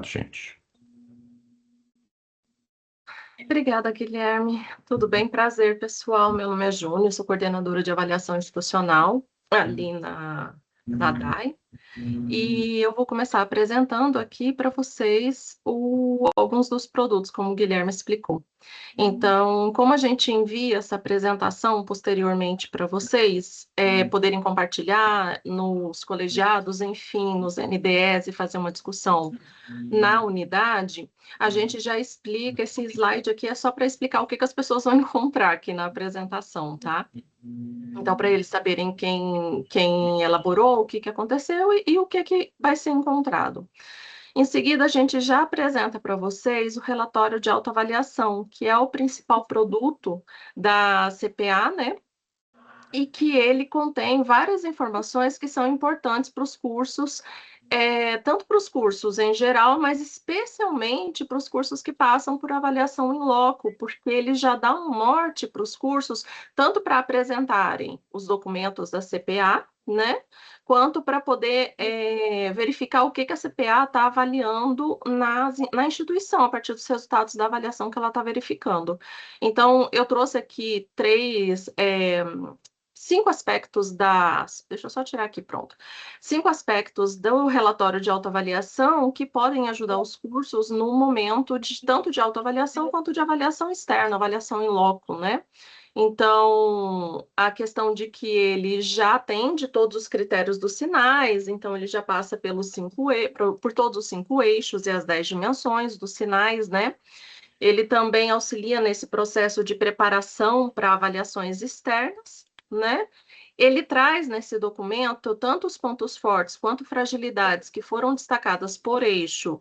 Gente. Obrigada, Guilherme. Tudo bem? Prazer, pessoal. Meu nome é Júnior, sou coordenadora de avaliação institucional ali na DAI. E eu vou começar apresentando aqui para vocês alguns dos produtos, como o Guilherme explicou. Então, como a gente envia essa apresentação posteriormente para vocês, poderem compartilhar nos colegiados, enfim, nos NDEs e fazer uma discussão na unidade, a gente já explica, esse slide aqui é só para explicar o que as pessoas vão encontrar aqui na apresentação, tá? Então, para eles saberem quem elaborou, o que aconteceu e o que vai ser encontrado. Em seguida, a gente já apresenta para vocês o relatório de autoavaliação, que é o principal produto da CPA, né? E que ele contém várias informações que são importantes para os cursos, tanto para os cursos em geral, mas especialmente para os cursos que passam por avaliação em loco, porque ele já dá um norte para os cursos, tanto para apresentarem os documentos da CPA, né? Quanto para poder verificar o que a CPA está avaliando na instituição, a partir dos resultados da avaliação que ela está verificando. Então, eu trouxe aqui cinco aspectos Deixa eu só tirar aqui, pronto. 5 aspectos do relatório de autoavaliação que podem ajudar os cursos no momento tanto de autoavaliação quanto de avaliação externa, avaliação em loco, né? Então, a questão de que ele já atende todos os critérios dos sinais, então ele já passa por todos os 5 eixos e as 10 dimensões dos sinais, né? Ele também auxilia nesse processo de preparação para avaliações externas, né? Ele traz nesse documento tanto os pontos fortes quanto fragilidades que foram destacadas por eixo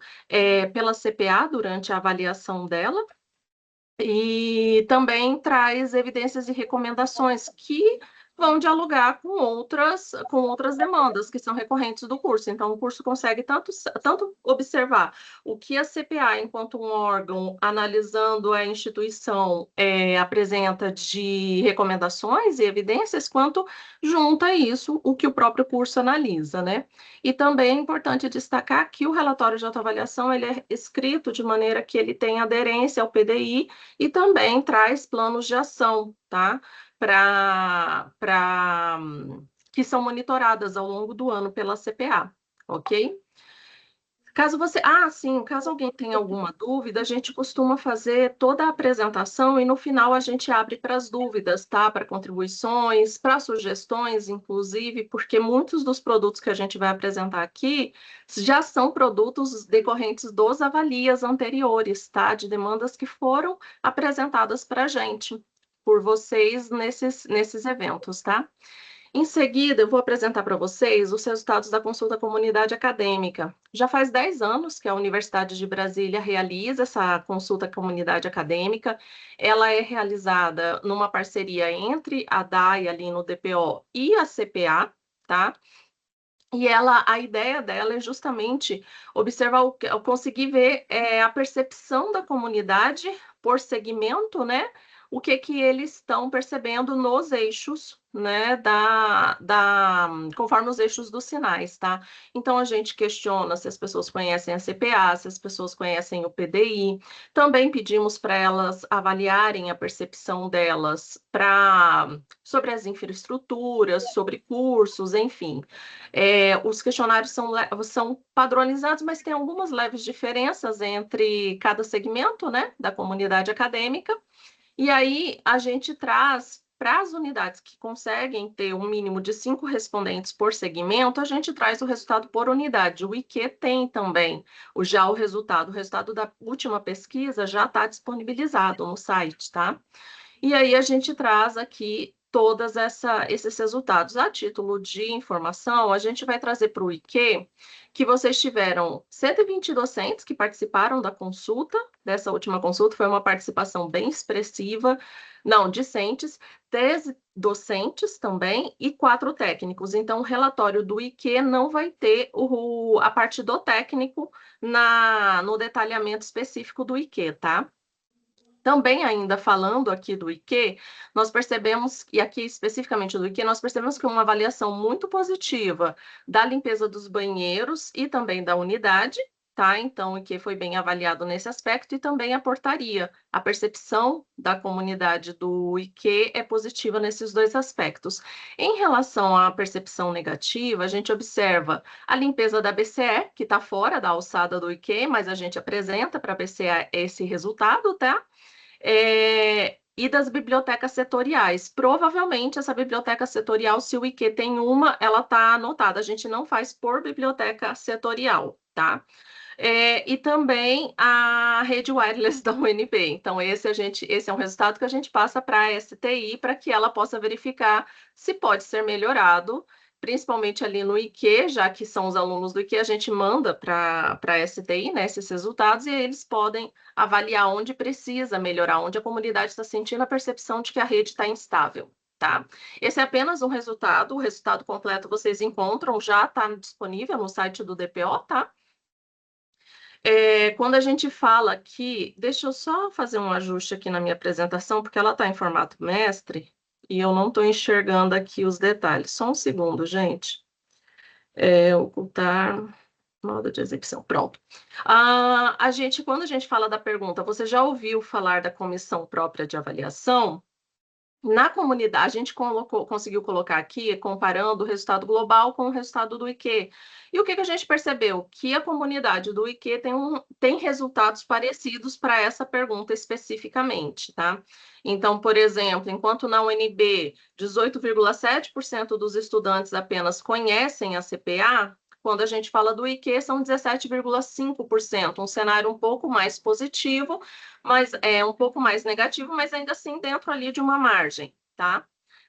pela CPA durante a avaliação dela, e também traz evidências e recomendações que vão dialogar com outras demandas que são recorrentes do curso. Então, o curso consegue tanto observar o que a CPA, enquanto um órgão, analisando a instituição, apresenta de recomendações e evidências, quanto junta isso o que o próprio curso analisa, né? E também é importante destacar que o relatório de autoavaliação ele é escrito de maneira que ele tem aderência ao PDI e também traz planos de ação, tá? Que são monitoradas ao longo do ano pela CPA, ok? Caso alguém tenha alguma dúvida, a gente costuma fazer toda a apresentação e no final a gente abre para as dúvidas, tá? Para contribuições, para sugestões, inclusive, porque muitos dos produtos que a gente vai apresentar aqui já são produtos decorrentes dos avalias anteriores, tá? De demandas que foram apresentadas para a gente por vocês nesses eventos, tá? Em seguida, eu vou apresentar para vocês os resultados da consulta comunidade acadêmica. Já faz 10 anos que a Universidade de Brasília realiza essa consulta comunidade acadêmica. Ela é realizada numa parceria entre a DAI, ali no DPO, e a CPA, tá? E a ideia dela é justamente observar, conseguir ver a percepção da comunidade por segmento, né? O que eles estão percebendo nos eixos, né? Conforme os eixos dos sinais, tá? Então, a gente questiona se as pessoas conhecem a CPA, se as pessoas conhecem o PDI. Também pedimos para elas avaliarem a percepção delas sobre as infraestruturas, sobre cursos, enfim. Os questionários são padronizados, mas tem algumas leves diferenças entre cada segmento, né, da comunidade acadêmica. E aí a gente traz para as unidades que conseguem ter um mínimo de 5 respondentes por segmento, a gente traz o resultado por unidade. O IQ tem também o resultado da última pesquisa já está disponibilizado no site, tá? E aí a gente traz aqui esses resultados. A título de informação, a gente vai trazer para o IQ que vocês tiveram 120 docentes que participaram dessa última consulta, foi uma participação bem expressiva, não, discentes, 13 docentes também e 4 técnicos. Então, o relatório do IQ não vai ter a parte do técnico no detalhamento específico do IQ, tá? Também ainda falando aqui do IQ, nós percebemos, e aqui especificamente do IQ, nós percebemos que uma avaliação muito positiva da limpeza dos banheiros e também da unidade, tá? Então, o IQ foi bem avaliado nesse aspecto e também a portaria. A percepção da comunidade do IQ é positiva nesses dois aspectos. Em relação à percepção negativa, a gente observa a limpeza da BCE, que está fora da alçada do IQ, mas a gente apresenta para a BCE esse resultado, tá? E das bibliotecas setoriais. Provavelmente essa biblioteca setorial, se o IQ tem uma, ela está anotada. A gente não faz por biblioteca setorial, tá? E também a rede wireless da UNB. Então, esse é um resultado que a gente passa para a STI para que ela possa verificar se pode ser melhorado, principalmente ali no IQ, já que são os alunos do IQ, a gente manda para a STI, né, esses resultados, e eles podem avaliar onde precisa melhorar, onde a comunidade está sentindo a percepção de que a rede está instável. Tá? Esse é apenas um resultado, o resultado completo vocês encontram, já está disponível no site do DPO, tá? Quando a gente fala aqui, deixa eu só fazer um ajuste aqui na minha apresentação, porque ela está em formato mestre e eu não estou enxergando aqui os detalhes. Só um segundo, gente. Ocultar modo de execução. Pronto. Quando a gente fala da pergunta, você já ouviu falar da comissão própria de avaliação? Na comunidade, a gente conseguiu colocar aqui, comparando o resultado global com o resultado do IQ. E o que a gente percebeu? Que a comunidade do IQ tem resultados parecidos para essa pergunta especificamente, tá? Então, por exemplo, enquanto na UNB 18,7% dos estudantes apenas conhecem a CPA, quando a gente fala do IQ, são 17,5%, um cenário um pouco mais positivo, mas é um pouco mais negativo, mas ainda assim dentro ali de uma margem, tá?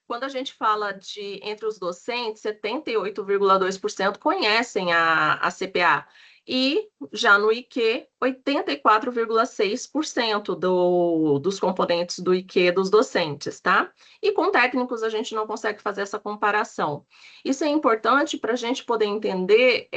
Quando a gente fala entre os docentes, 78,2% conhecem a CPA. E já no IQ, 84,6% dos componentes do IQ dos docentes, tá? E com técnicos a gente não consegue fazer essa comparação. Isso é importante para a gente poder entender,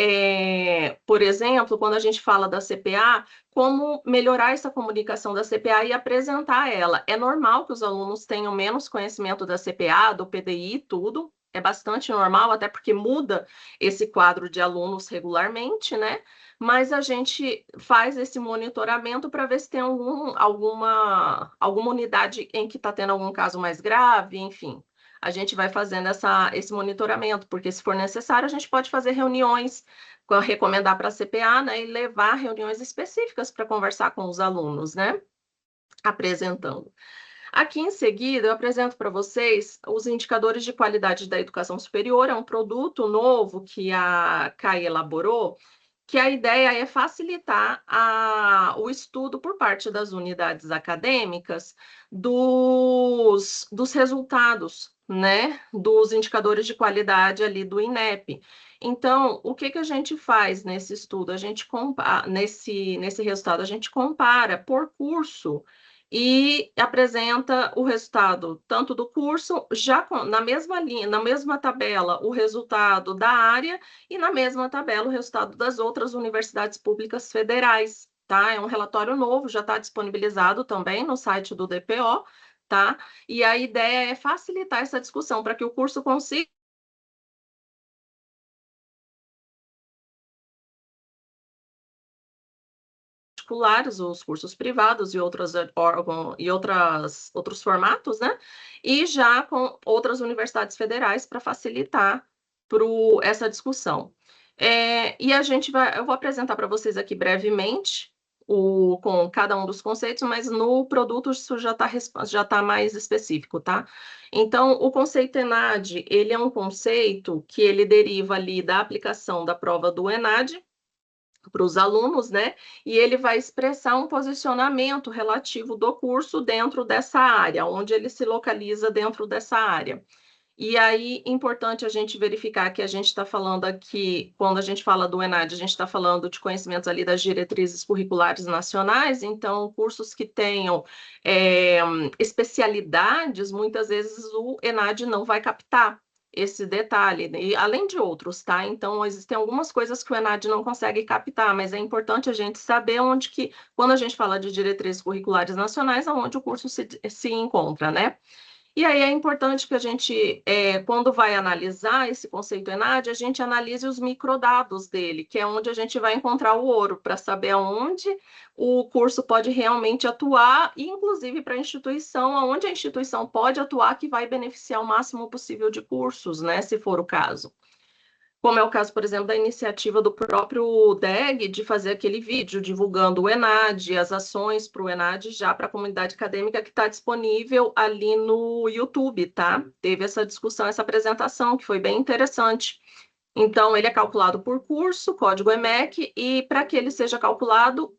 por exemplo, quando a gente fala da CPA, como melhorar essa comunicação da CPA e apresentar ela. É normal que os alunos tenham menos conhecimento da CPA, do PDI, tudo. É bastante normal, até porque muda esse quadro de alunos regularmente, né? Mas a gente faz esse monitoramento para ver se tem alguma unidade em que está tendo algum caso mais grave, enfim. A gente vai fazendo esse monitoramento, porque se for necessário, a gente pode fazer reuniões, recomendar para a CPA, né, e levar reuniões específicas para conversar com os alunos, né, apresentando. Aqui em seguida, eu apresento para vocês os indicadores de qualidade da educação superior, é um produto novo que a CAI elaborou, que a ideia é facilitar o estudo por parte das unidades acadêmicas dos resultados, né, dos indicadores de qualidade ali do INEP. Então, o que a gente faz nesse estudo? A gente nesse resultado, a gente compara por curso e apresenta o resultado tanto do curso, já na mesma linha, na mesma tabela, o resultado da área e na mesma tabela o resultado das outras universidades públicas federais, tá? É um relatório novo, já está disponibilizado também no site do DPO, tá? E a ideia é facilitar essa discussão para que o curso consiga particulares, os cursos privados e outros formatos, né? E já com outras universidades federais para facilitar essa discussão. E eu vou apresentar para vocês aqui brevemente com cada um dos conceitos, mas no produto isso já tá mais específico, tá? Então, o conceito ENAD, ele é um conceito que ele deriva ali da aplicação da prova do ENAD, para os alunos, né? E ele vai expressar um posicionamento relativo do curso dentro dessa área, onde ele se localiza dentro dessa área. E aí, importante a gente verificar que a gente está falando aqui, quando a gente fala do ENAD, a gente está falando de conhecimentos ali das diretrizes curriculares nacionais, então, cursos que tenham especialidades, muitas vezes o ENAD não vai captar esse detalhe, e além de outros, tá? Então, existem algumas coisas que o ENAD não consegue captar, mas é importante a gente saber quando a gente fala de diretrizes curriculares nacionais, aonde o curso se encontra, né? E aí é importante que a gente, quando vai analisar esse conceito ENAD, a gente analise os microdados dele, que é onde a gente vai encontrar o ouro, para saber aonde o curso pode realmente atuar, e inclusive para a instituição, aonde a instituição pode atuar, que vai beneficiar o máximo possível de cursos, né, se for o caso. Como é o caso, por exemplo, da iniciativa do próprio DEG de fazer aquele vídeo divulgando o ENAD, as ações para o ENAD já para a comunidade acadêmica, que está disponível ali no YouTube, tá? Teve essa discussão, essa apresentação, que foi bem interessante. Então, ele é calculado por curso, código EMEC, e para que ele seja calculado,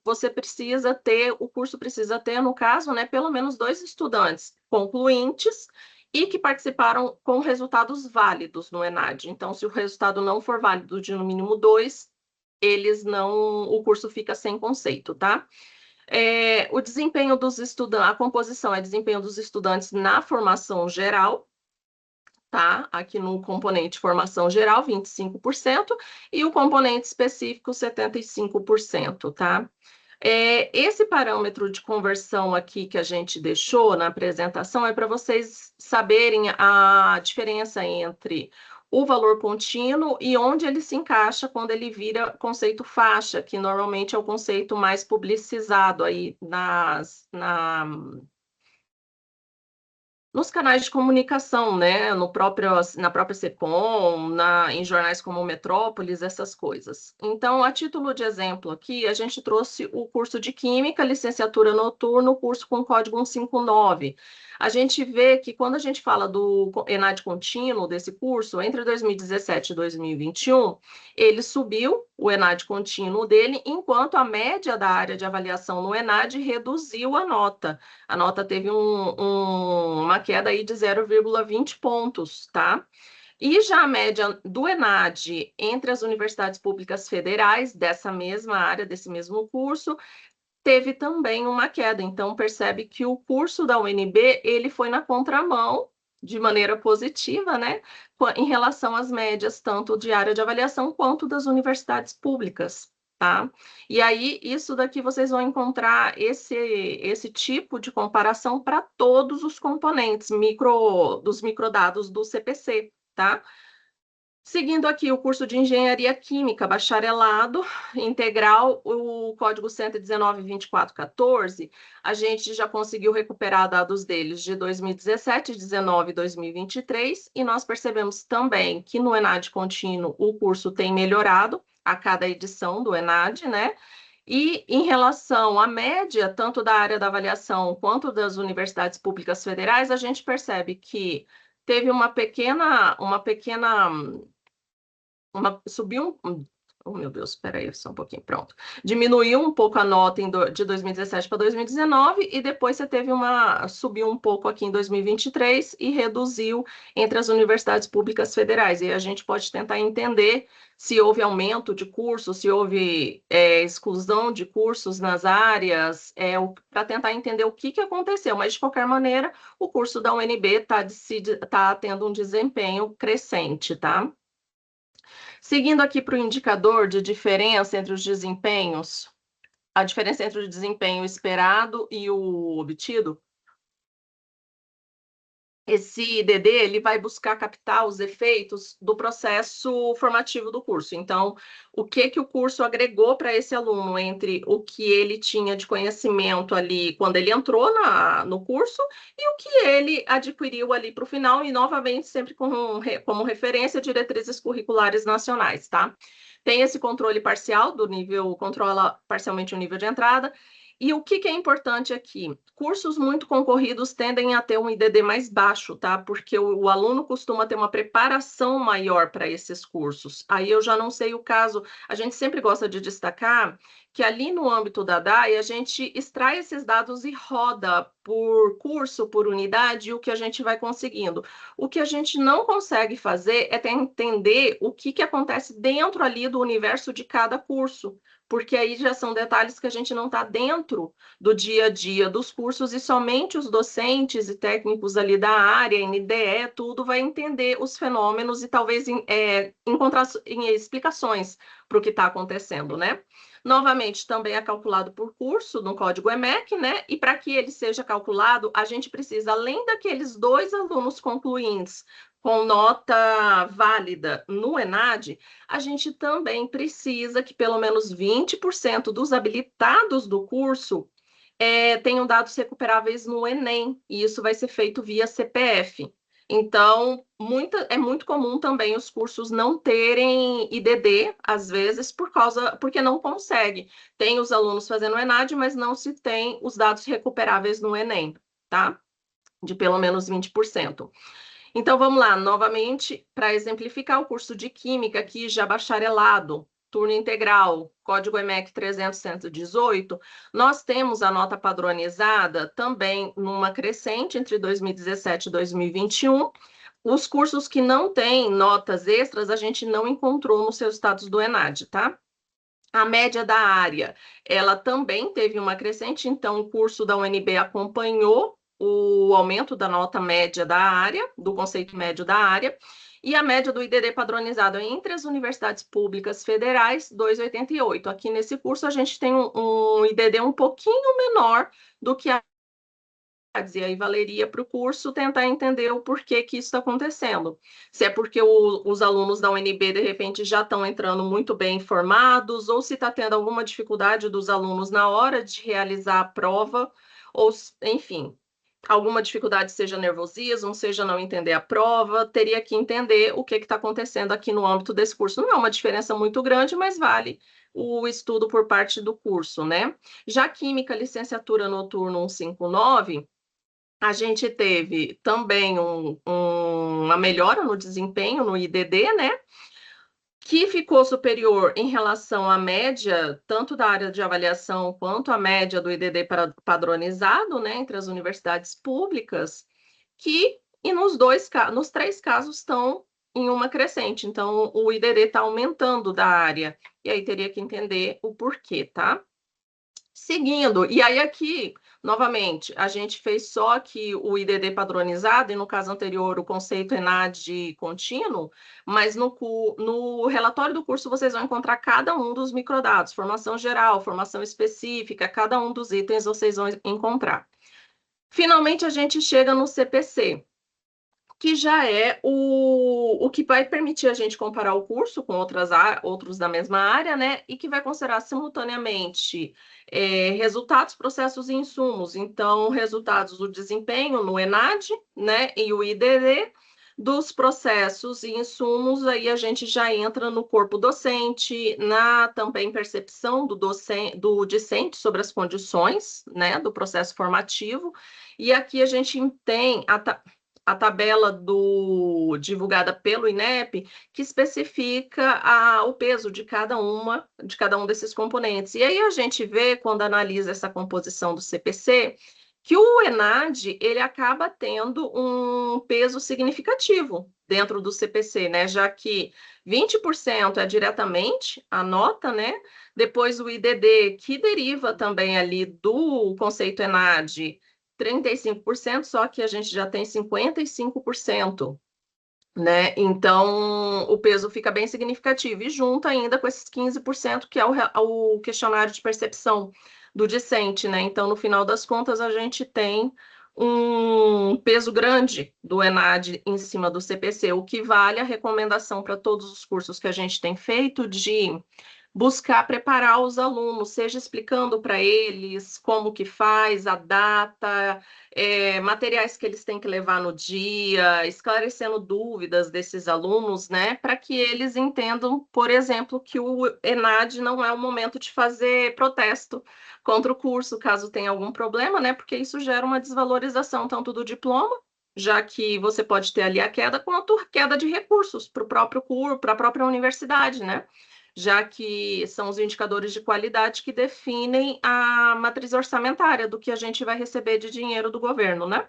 o curso precisa ter, no caso, né, pelo menos 2 estudantes concluintes e que participaram com resultados válidos no ENAD. Então, se o resultado não for válido de no mínimo 2, o curso fica sem conceito, tá? O desempenho dos estudantes, a composição é desempenho dos estudantes na formação geral, tá? Aqui no componente formação geral, 25%, e o componente específico, 75%, tá? Esse parâmetro de conversão aqui que a gente deixou na apresentação é para vocês saberem a diferença entre o valor contínuo e onde ele se encaixa quando ele vira conceito faixa, que normalmente é o conceito mais publicizado aí nos canais de comunicação, né? Na própria CEPOM, em jornais como Metrópolis, essas coisas. Então, a título de exemplo aqui, a gente trouxe o curso de Química, licenciatura noturno, curso com código 159. A gente vê que quando a gente fala do ENAD contínuo desse curso, entre 2017 e 2021, ele subiu o ENAD contínuo dele, enquanto a média da área de avaliação no ENAD reduziu a nota. A nota teve uma queda aí de 0,20 pontos, tá? E já a média do ENAD entre as universidades públicas federais dessa mesma área, desse mesmo curso, teve também uma queda. Então, percebe que o curso da UNB, ele foi na contramão, de maneira positiva, né, em relação às médias, tanto de área de avaliação quanto das universidades públicas, tá? E aí, isso daqui vocês vão encontrar esse tipo de comparação para todos os componentes dos microdados do CPC, tá? Seguindo aqui o curso de Engenharia Química, bacharelado integral, o código 119.2414, a gente já conseguiu recuperar dados deles de 2017, 19 e 2023, e nós percebemos também que no ENAD contínuo o curso tem melhorado a cada edição do ENAD, né? E em relação à média, tanto da área da avaliação quanto das universidades públicas federais, a gente percebe que teve subiu oh meu Deus, espera aí, só um pouquinho, pronto. Diminuiu um pouco a nota de 2017 para 2019 e depois subiu um pouco aqui em 2023 e reduziu entre as universidades públicas federais. E a gente pode tentar entender se houve aumento de cursos, se houve exclusão de cursos nas áreas, para tentar entender o que aconteceu. Mas, de qualquer maneira, o curso da UNB tá tendo um desempenho crescente, tá? Seguindo aqui para o indicador de diferença entre os desempenhos, a diferença entre o desempenho esperado e o obtido, esse IDD ele vai buscar captar os efeitos do processo formativo do curso. Então, o que o curso agregou para esse aluno entre o que ele tinha de conhecimento ali quando ele entrou no curso e o que ele adquiriu ali para o final, e novamente sempre como referência diretrizes curriculares nacionais, tá? Tem esse controle parcial do nível, controla parcialmente o nível de entrada. E o que é importante aqui? Cursos muito concorridos tendem a ter um IDD mais baixo, tá? Porque o aluno costuma ter uma preparação maior para esses cursos. Aí eu já não sei o caso, a gente sempre gosta de destacar que ali no âmbito da DAE, a gente extrai esses dados e roda por curso, por unidade, o que a gente vai conseguindo. O que a gente não consegue fazer é entender o que acontece dentro ali do universo de cada curso, porque aí já são detalhes que a gente não está dentro do dia a dia dos cursos, e somente os docentes e técnicos ali da área, NDE, tudo vai entender os fenômenos e talvez encontrar explicações para o que está acontecendo, né? Novamente, também é calculado por curso no código EMEC, né? E para que ele seja calculado, a gente precisa, além daqueles 2 alunos concluintes com nota válida no ENAD, a gente também precisa que pelo menos 20% dos habilitados do curso tenham dados recuperáveis no Enem, e isso vai ser feito via CPF. Então, é muito comum também os cursos não terem IDD, às vezes, porque não consegue. Tem os alunos fazendo o ENAD, mas não se tem os dados recuperáveis no Enem, tá? De pelo menos 20%. Então, vamos lá, novamente, para exemplificar o curso de Química, aqui já bacharelado, turno integral, código EMEC 300-118, nós temos a nota padronizada também numa crescente entre 2017 e 2021. Os cursos que não têm notas extras, a gente não encontrou no seu status do ENAD, tá? A média da área, ela também teve uma crescente, então o curso da UNB acompanhou o aumento da nota média da área, do conceito médio da área, e a média do IDD padronizado entre as universidades públicas federais, 2,88. Aqui nesse curso a gente tem um IDD um pouquinho menor do que a e aí valeria para o curso tentar entender o porquê que isso está acontecendo. Se é porque os alunos da UNB, de repente, já estão entrando muito bem informados, ou se está tendo alguma dificuldade dos alunos na hora de realizar a prova, ou, enfim, alguma dificuldade, seja nervosismo, seja não entender a prova, teria que entender o que está acontecendo aqui no âmbito desse curso. Não é uma diferença muito grande, mas vale o estudo por parte do curso, né? Já Química, licenciatura noturno 159, a gente teve também uma melhora no desempenho no IDD, né? Que ficou superior em relação à média, tanto da área de avaliação quanto à média do IDD padronizado, né, entre as universidades públicas, e nos 3 casos estão em uma crescente. Então, o IDD está aumentando da área. E aí teria que entender o porquê, tá? Seguindo, e aí aqui, novamente, a gente fez só aqui o IDD padronizado, e no caso anterior o conceito ENAD contínuo, mas no relatório do curso vocês vão encontrar cada um dos microdados, formação geral, formação específica, cada um dos itens vocês vão encontrar. Finalmente, a gente chega no CPC, que já é o que vai permitir a gente comparar o curso com outros da mesma área, né? E que vai considerar simultaneamente resultados, processos e insumos. Então, resultados do desempenho no ENAD, né? E o IDD, dos processos e insumos, aí a gente já entra no corpo docente, na também percepção do discente sobre as condições, né? Do processo formativo. E aqui a gente tem a tabela divulgada pelo INEP, que especifica o peso de cada um desses componentes. E aí a gente vê, quando analisa essa composição do CPC, que o ENAD ele acaba tendo um peso significativo dentro do CPC, né? Já que 20% é diretamente a nota, né? Depois o IDD, que deriva também ali do conceito ENAD, 35%, só que a gente já tem 55%, né? Então, o peso fica bem significativo. E junto ainda com esses 15%, que é o questionário de percepção do discente, né? Então, no final das contas, a gente tem um peso grande do ENAD em cima do CPC, o que vale a recomendação para todos os cursos que a gente tem feito de buscar preparar os alunos, seja explicando para eles como que faz, a data, materiais que eles têm que levar no dia, esclarecendo dúvidas desses alunos, né, para que eles entendam, por exemplo, que o ENAD não é o momento de fazer protesto contra o curso, caso tenha algum problema, né, porque isso gera uma desvalorização tanto do diploma, já que você pode ter ali a queda, quanto a queda de recursos para o próprio curso, para a própria universidade, né? Já que são os indicadores de qualidade que definem a matriz orçamentária do que a gente vai receber de dinheiro do governo, né?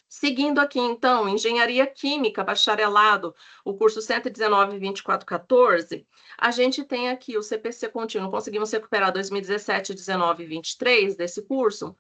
Seguindo aqui, então, Engenharia Química, bacharelado, o curso 119.2414, a gente tem aqui o CPC contínuo, conseguimos recuperar 2017, 19 e 23 desse curso,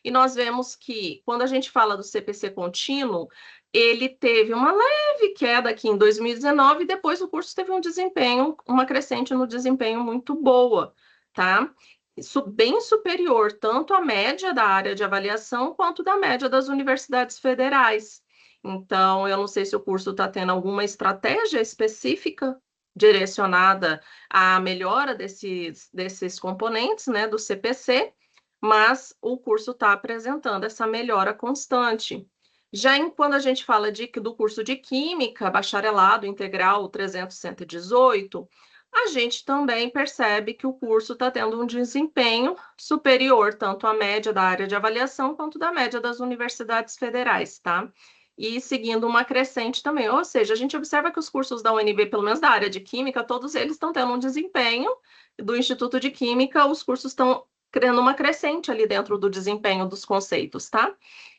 e nós vemos que, quando a gente fala do CPC contínuo, ele teve uma leve queda aqui em 2019 e depois o curso teve um desempenho, uma crescente no desempenho muito boa, tá? Isso bem superior tanto à média da área de avaliação quanto da média das universidades federais. Então, eu não sei se o curso está tendo alguma estratégia específica direcionada à melhora desses componentes, né, do CPC, mas o curso está apresentando essa melhora constante. Já quando a gente fala do curso de Química, bacharelado integral 318, a gente também percebe que o curso está tendo um desempenho superior tanto à média da área de avaliação quanto da média das universidades federais, tá? E seguindo uma crescente também, ou seja, a gente observa que os cursos da UNB, pelo menos da área de Química, todos eles estão tendo um desempenho do Instituto de Química, os cursos estão criando uma crescente ali dentro do desempenho dos conceitos, tá?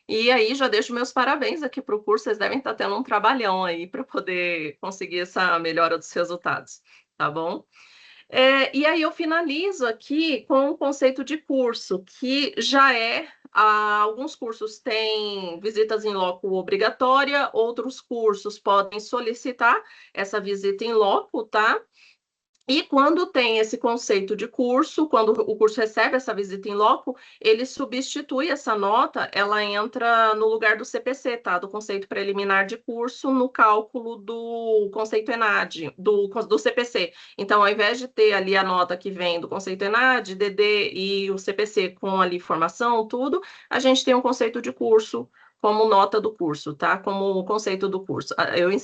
E aí já deixo meus parabéns aqui para o curso, vocês devem estar tendo um trabalhão aí para poder conseguir essa melhora dos resultados, tá bom? E aí eu finalizo aqui com o conceito de curso, que já alguns cursos têm visitas em loco obrigatória, outros cursos podem solicitar essa visita em loco, tá? E quando tem esse conceito de curso, quando o curso recebe essa visita em loco, ele substitui essa nota, ela entra no lugar do CPC, tá? Do conceito preliminar de curso, no cálculo do conceito ENAD, do CPC. Então, ao invés de ter ali a nota que vem do conceito ENAD, DD e o CPC com ali formação, tudo, a gente tem um conceito de curso como nota do curso, tá? Como o conceito do curso.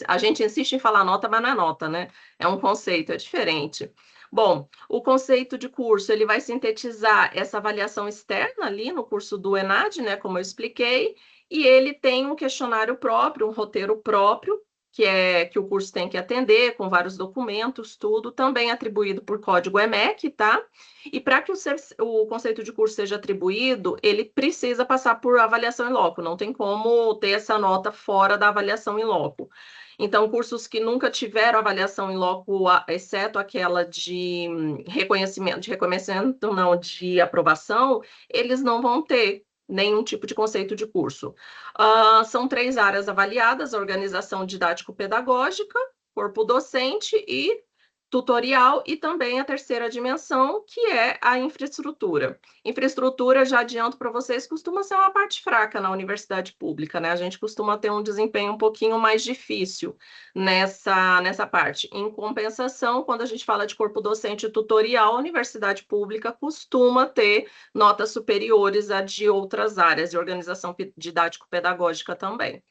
A gente insiste em falar nota, mas não é nota, né? É um conceito, é diferente. Bom, o conceito de curso, ele vai sintetizar essa avaliação externa ali no curso do ENAD, né, como eu expliquei, e ele tem um questionário próprio, um roteiro próprio, que o curso tem que atender, com vários documentos, tudo, também atribuído por código EMEC, tá? E para que o conceito de curso seja atribuído, ele precisa passar por avaliação em loco, não tem como ter essa nota fora da avaliação em loco. Então, cursos que nunca tiveram avaliação em loco, exceto aquela de reconhecimento não, de aprovação, eles não vão ter nenhum tipo de conceito de curso. São 3 áreas avaliadas: organização didático-pedagógica, corpo docente e tutorial, e também a terceira dimensão, que é a infraestrutura. Infraestrutura, já adianto para vocês, costuma ser uma parte fraca na universidade pública, né? A gente costuma ter um desempenho um pouquinho mais difícil nessa parte. Em compensação, quando a gente fala de corpo docente e tutorial, a universidade pública costuma ter notas superiores a de outras áreas de organização didático-pedagógica também.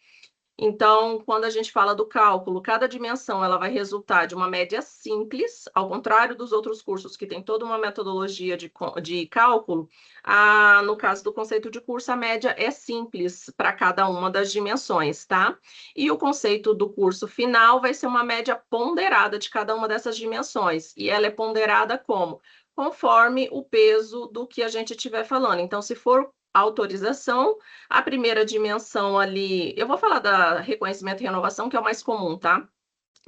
Então, quando a gente fala do cálculo, cada dimensão ela vai resultar de uma média simples, ao contrário dos outros cursos que tem toda uma metodologia de cálculo. No caso do conceito de curso, a média é simples para cada uma das dimensões, tá? E o conceito do curso final vai ser uma média ponderada de cada uma dessas dimensões. E ela é ponderada como? Conforme o peso do que a gente estiver falando. Então, se for autorização, a primeira dimensão ali, eu vou falar da reconhecimento e renovação, que é o mais comum, tá?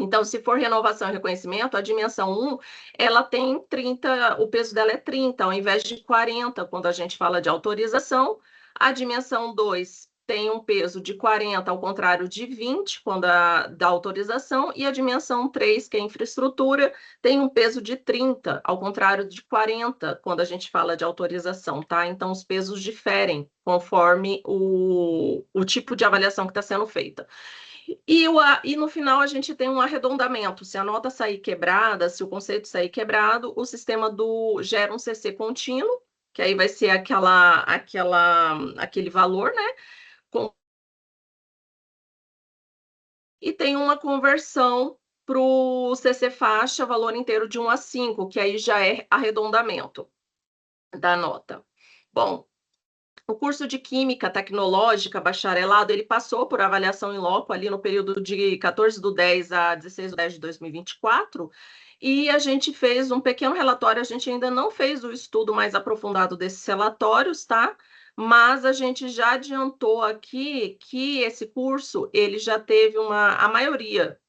Então, se for renovação e reconhecimento, a dimensão 1, ela tem 30, o peso dela é 30, ao invés de 40, quando a gente fala de autorização. A dimensão 2 tem um peso de 40, ao contrário de 20, quando da autorização. E a dimensão 3, que é infraestrutura, tem um peso de 30, ao contrário de 40, quando a gente fala de autorização, tá? Então, os pesos diferem conforme o tipo de avaliação que está sendo feita. E no final a gente tem um arredondamento. Se a nota sair quebrada, se o conceito sair quebrado, o sistema gera um CC contínuo, que aí vai ser aquele valor, né? E tem uma conversão para o CC faixa, valor inteiro de 1 a 5, que aí já é arredondamento da nota. Bom, o curso de Química Tecnológica, bacharelado, ele passou por avaliação em loco ali no período de 14/10 a 16/10 de 2024, e a gente fez um pequeno relatório. A gente ainda não fez o estudo mais aprofundado desses relatórios, tá? Mas a gente já adiantou aqui que esse curso, ele já teve a maioria,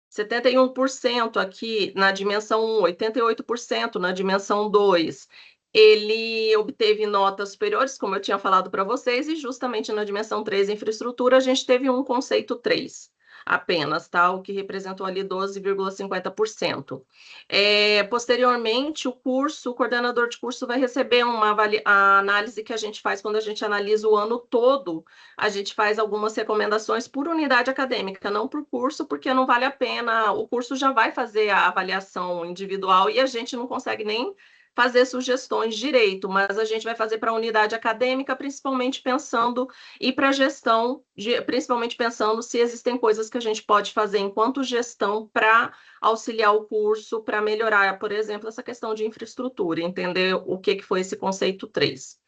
71% aqui na dimensão 1, 88% na dimensão 2, ele obteve notas superiores, como eu tinha falado para vocês, e justamente na dimensão 3, infraestrutura, a gente teve um conceito 3 apenas, tá? O que representou ali 12,50%. Posteriormente, o coordenador de curso vai receber a análise que a gente faz quando a gente analisa o ano todo. A gente faz algumas recomendações por unidade acadêmica, não por curso, porque não vale a pena. O curso já vai fazer a avaliação individual e a gente não consegue nem fazer sugestões direito, mas a gente vai fazer para a unidade acadêmica, principalmente pensando, e para a gestão, principalmente pensando se existem coisas que a gente pode fazer enquanto gestão para auxiliar o curso, para melhorar, por exemplo, essa questão de infraestrutura, entender o que foi esse conceito 3.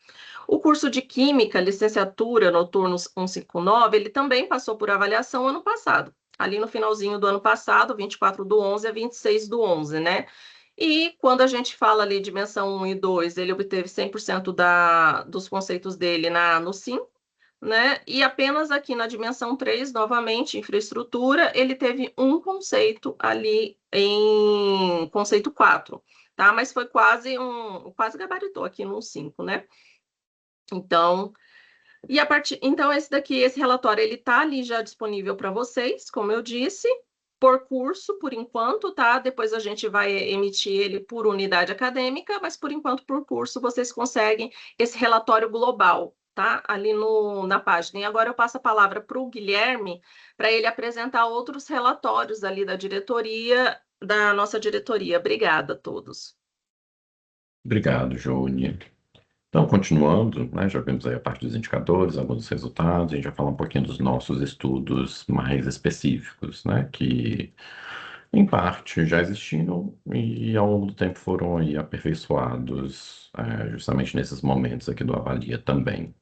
O curso de Química, licenciatura, noturno 159, ele também passou por avaliação ano passado, ali no finalzinho do ano passado, 24/11 a 26/11, né? E quando a gente fala ali dimensão 1 e 2, ele obteve 100% dos conceitos dele no 5, né? E apenas aqui na dimensão 3, novamente, infraestrutura, ele teve um conceito ali em conceito 4, tá? Mas foi quase gabaritou aqui no 5, né? Então, então esse relatório, ele tá ali já disponível para vocês, como eu disse, por curso, por enquanto, tá? Depois a gente vai emitir ele por unidade acadêmica, mas por enquanto, por curso, vocês conseguem esse relatório global, tá? Ali na página. E agora eu passo a palavra para o Guilherme, para ele apresentar outros relatórios ali da nossa diretoria. Obrigada a todos. Obrigado, Joane. Então, continuando, né, já vimos aí a parte dos indicadores, alguns dos resultados, a gente vai falar um pouquinho dos nossos estudos mais específicos, né, que em parte já existiam e ao longo do tempo foram aí aperfeiçoados, justamente nesses momentos aqui do Avalia também.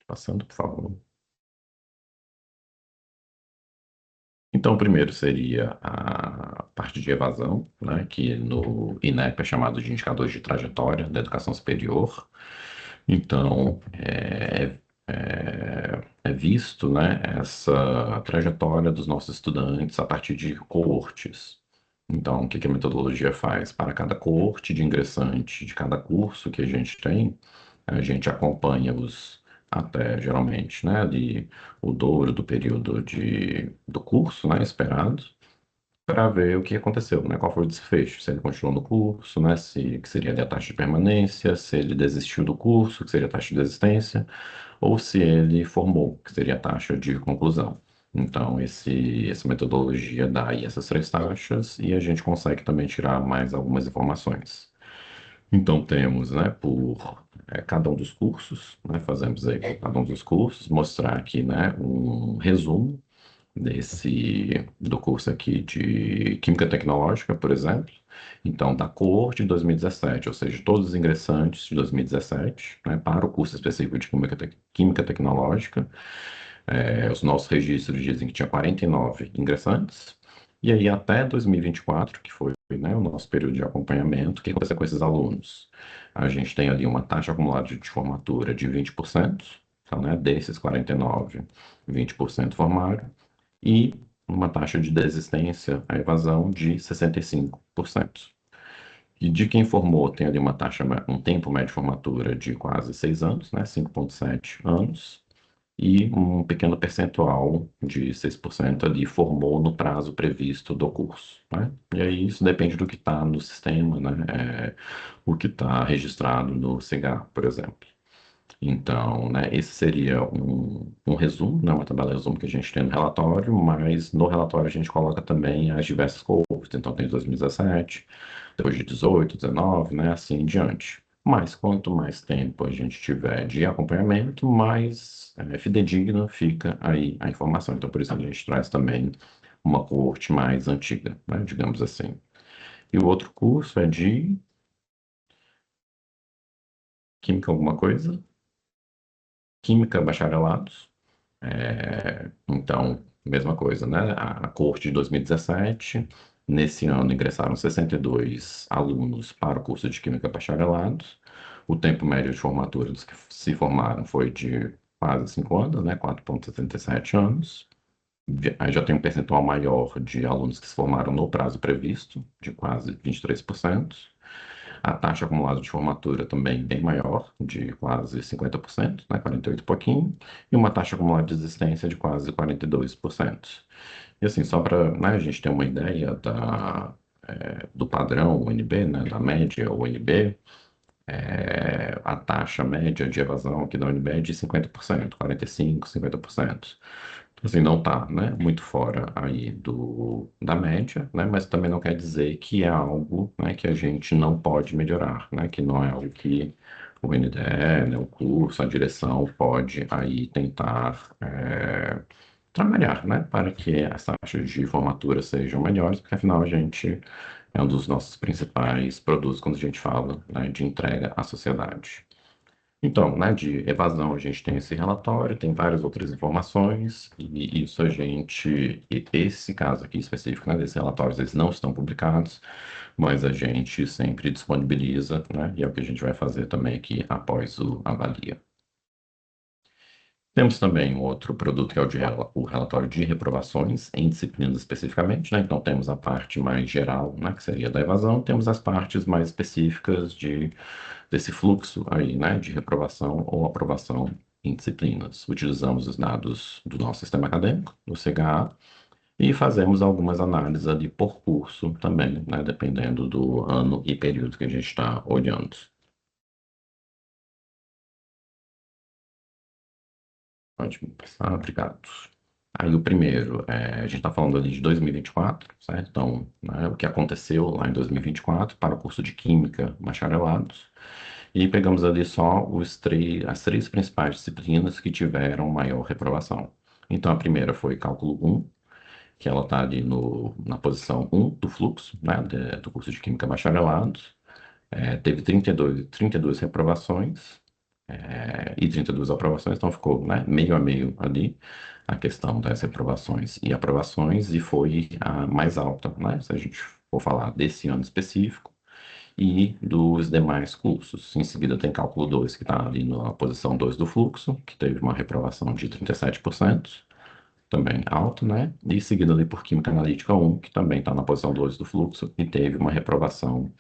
Passando, por favor. Então, o primeiro seria a parte de evasão, né, que no INEP é chamado de indicadores de trajetória da educação superior. Então, é visto, né, essa trajetória dos nossos estudantes a partir de coortes. Então, o que que a metodologia faz? Para cada coorte de ingressante de cada curso que a gente tem, a gente acompanha-os até, geralmente, né, ali o dobro do período do curso, né, esperado, para ver o que aconteceu, né? Qual foi o desfecho, se ele continuou no curso, né? Que seria ali a taxa de permanência, se ele desistiu do curso, que seria a taxa de desistência, ou se ele formou, que seria a taxa de conclusão. Então, essa metodologia dá aí essas três taxas e a gente consegue também tirar mais algumas informações. Então, temos, né, por cada um dos cursos, né, fazemos aí por cada um dos cursos, mostrar aqui, né, um resumo do curso aqui de Química Tecnológica, por exemplo. Então, da coorte de 2017, ou seja, todos os ingressantes de 2017, né, para o curso específico de Química Tecnológica. Os nossos registros dizem que tinha 49 ingressantes. E aí, até 2024, que foi, né, o nosso período de acompanhamento, o que aconteceu com esses alunos? A gente tem ali uma taxa acumulada de formatura de 20%, então, né, desses 49, 20% formaram, e uma taxa de desistência à evasão de 65%. E de quem formou, tem ali um tempo médio de formatura de quase 6 anos, né, 5,7 anos, e um pequeno percentual de 6% ali formou no prazo previsto do curso, né? E aí isso depende do que está no sistema, né? O que está registrado no CIGAR, por exemplo. Então, né, esse seria um resumo, né, uma tabela de resumo que a gente tem no relatório, mas no relatório a gente coloca também as diversas cohorts. Então, tem 2017, depois de 18, 19, né, assim em diante. Mas quanto mais tempo a gente tiver de acompanhamento, mais fidedigna fica aí a informação. Então, por isso a gente traz também uma coorte mais antiga, né, digamos assim. E o outro curso é de Química alguma coisa? Química bacharelados. Então, mesma coisa, né? A coorte de 2017, nesse ano ingressaram 62 alunos para o curso de Química Bacharelados. O tempo médio de formatura dos que se formaram foi de quase 5 anos, né? 4,77 anos. Aí já tem um percentual maior de alunos que se formaram no prazo previsto, de quase 23%. A taxa acumulada de formatura também bem maior, de quase 50%, né, 48 e pouquinho, e uma taxa acumulada de desistência de quase 42%. E assim, só para, né, a gente ter uma ideia do padrão UNB, né, da média UNB, a taxa média de evasão aqui da UNB é de 50%, 45%, 50%. Então, assim, não está, né, muito fora aí da média, né, mas também não quer dizer que é algo, né, que a gente não pode melhorar, né, que não é algo que o NDE, né, o curso, a direção pode aí tentar trabalhar, né, para que as taxas de formatura sejam melhores, porque afinal a gente é um dos nossos principais produtos quando a gente fala, né, de entrega à sociedade. Então, né, de evasão, a gente tem esse relatório, tem várias outras informações, e isso a gente, e esse caso aqui específico, né, desses relatórios, eles não estão publicados, mas a gente sempre disponibiliza, né, e é o que a gente vai fazer também aqui após o Avalia. Temos também um outro produto que é o relatório de reprovações em disciplinas especificamente, né? Então temos a parte mais geral, né, que seria da evasão, temos as partes mais específicas desse fluxo aí, né, de reprovação ou aprovação em disciplinas. Utilizamos os dados do nosso sistema acadêmico, do CHA, e fazemos algumas análises ali por curso também, né, dependendo do ano e período que a gente está olhando. Pode passar, obrigado. Aí o primeiro, a gente está falando ali de 2024, certo? Então, né, o que aconteceu lá em 2024 para o curso de Química bacharelados. E pegamos ali só as três principais disciplinas que tiveram maior reprovação. Então, a primeira foi Cálculo 1, que ela está ali na posição 1 do fluxo, né, do curso de Química bacharelados. Teve 32 reprovações e 32 aprovações, então ficou, né, meio a meio ali a questão das reprovações e aprovações, e foi a mais alta, né, se a gente for falar desse ano específico e dos demais cursos. Em seguida tem cálculo 2 que está ali na posição 2 do fluxo, que teve uma reprovação de 37%, também alto, né, e seguido ali por Química Analítica 1, que também está na posição 2 do fluxo e teve uma reprovação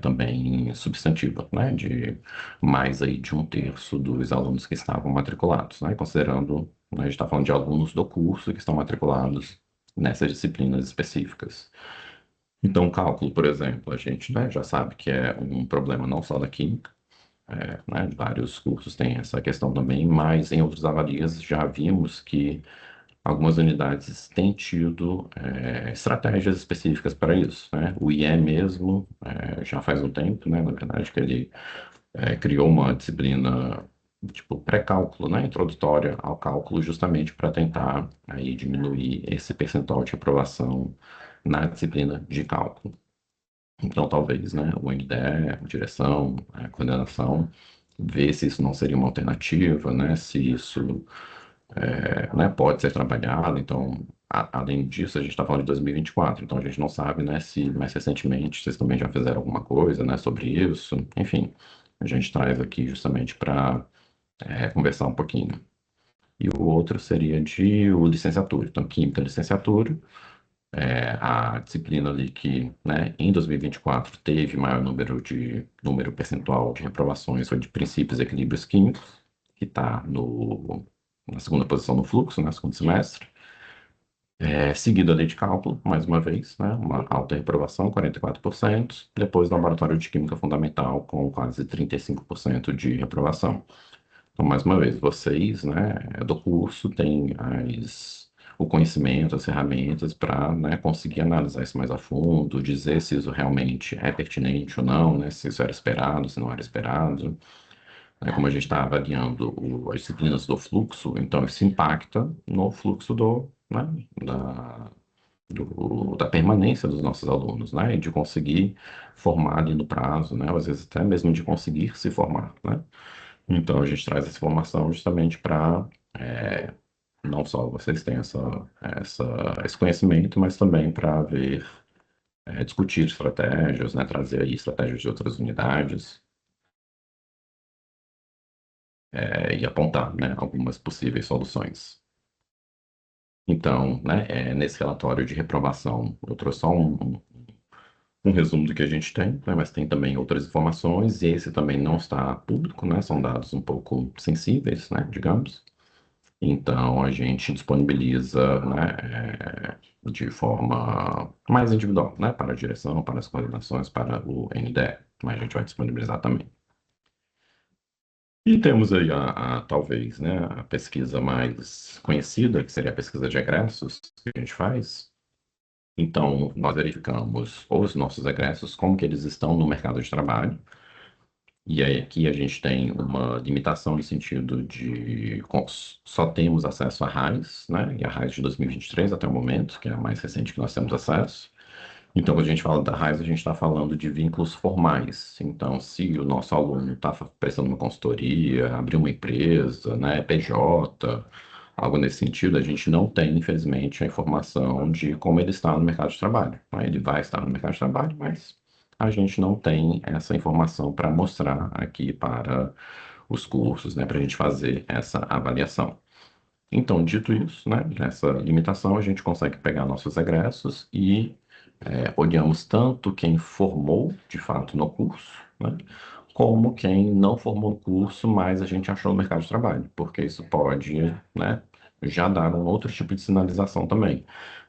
também substantiva, né, de mais aí de um terço dos alunos que estavam matriculados, né, considerando, né, a gente está falando de alunos do curso que estão matriculados nessas disciplinas específicas. Então, cálculo, por exemplo, a gente, né, já sabe que é um problema não só da química, né, vários cursos têm essa questão também, mas em outros avalias já vimos que algumas unidades têm tido estratégias específicas para isso, né? O IE mesmo, já faz um tempo, né, na verdade, que ele criou uma disciplina tipo pré-cálculo, né, introdutória ao cálculo, justamente para tentar aí diminuir esse percentual de reprovação na disciplina de cálculo. Então, talvez, né, o NDE, direção, coordenação, ver se isso não seria uma alternativa, né, se isso né, pode ser trabalhado. Então, além disso, a gente está falando de 2024, então a gente não sabe, né, se mais recentemente vocês também já fizeram alguma coisa, né, sobre isso. Enfim, a gente traz aqui justamente para conversar um pouquinho. E o outro seria de licenciatura. Então, química licenciatura, a disciplina ali que, né, em 2024 teve maior número percentual de reprovações foi de princípios e equilíbrios químicos, que está na segunda posição no fluxo, né, segundo semestre. Seguido ali de cálculo, mais uma vez, né, uma alta reprovação, 44%, depois laboratório de química fundamental com quase 35% de reprovação. Então, mais uma vez, vocês, né, do curso têm o conhecimento, as ferramentas para, né, conseguir analisar isso mais a fundo, dizer se isso realmente é pertinente ou não, né, se isso era esperado, se não era esperado. Né, como a gente está avaliando as disciplinas do fluxo, então isso impacta no fluxo né, da permanência dos nossos alunos, né, e de conseguir formar ali no prazo, né, às vezes até mesmo de conseguir se formar, né. Então a gente traz essa informação justamente para não só vocês têm esse conhecimento, mas também para ver, discutir estratégias, né, trazer aí estratégias de outras unidades, e apontar, né, algumas possíveis soluções. Então, né, nesse relatório de reprovação, eu trouxe só um resumo do que a gente tem, né? Mas tem também outras informações, e esse também não está público, né? São dados um pouco sensíveis, né? Digamos. Então, a gente disponibiliza, né, de forma mais individual, né, para a direção, para as coordenações, para o NDE, mas a gente vai disponibilizar também. E temos aí talvez, né, a pesquisa mais conhecida, que seria a pesquisa de egressos que a gente faz. Então, nós verificamos os nossos egressos, como que eles estão no mercado de trabalho. E aí aqui a gente tem uma limitação no sentido de só temos acesso a RAIS, né? E a RAIS de 2023 até o momento, que é a mais recente que nós temos acesso. Então, quando a gente fala da RAIS, a gente está falando de vínculos formais. Então, se o nosso aluno está prestando uma consultoria, abriu uma empresa, né, PJ, algo nesse sentido, a gente não tem, infelizmente, a informação de como ele está no mercado de trabalho, né? Ele vai estar no mercado de trabalho, mas a gente não tem essa informação para mostrar aqui para os cursos, né, para a gente fazer essa avaliação. Então, dito isso, né, nessa limitação, a gente consegue pegar nossos egressos e olhamos tanto quem formou de fato no curso, né, como quem não formou no curso, mas a gente achou no mercado de trabalho, porque isso pode, né, já dar um outro tipo de sinalização também.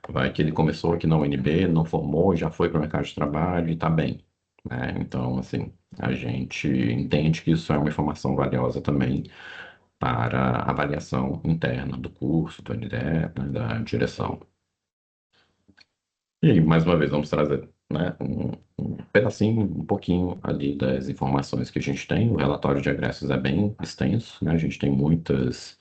Vai que ele começou aqui na UNB, não formou, já foi para o mercado de trabalho e está bem, né? Então, assim, a gente entende que isso é uma informação valiosa também para a avaliação interna do curso, do NDE, né, da direção. E aí, mais uma vez, vamos trazer, né, um pedacinho, um pouquinho ali das informações que a gente tem. O relatório de egressos é bem extenso, né? A gente tem muitas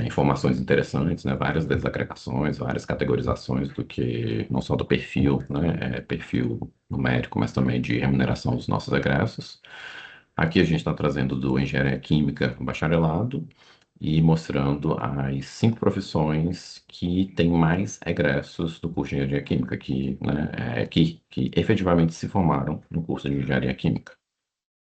informações interessantes, né? Várias desagregações, várias categorizações do que, não só do perfil, né? Perfil numérico, mas também de remuneração dos nossos egressos. Aqui a gente está trazendo do Engenharia Química bacharelado e mostrando as 5 profissões que têm mais egressos do curso de Engenharia Química, né, que efetivamente se formaram no curso de Engenharia Química.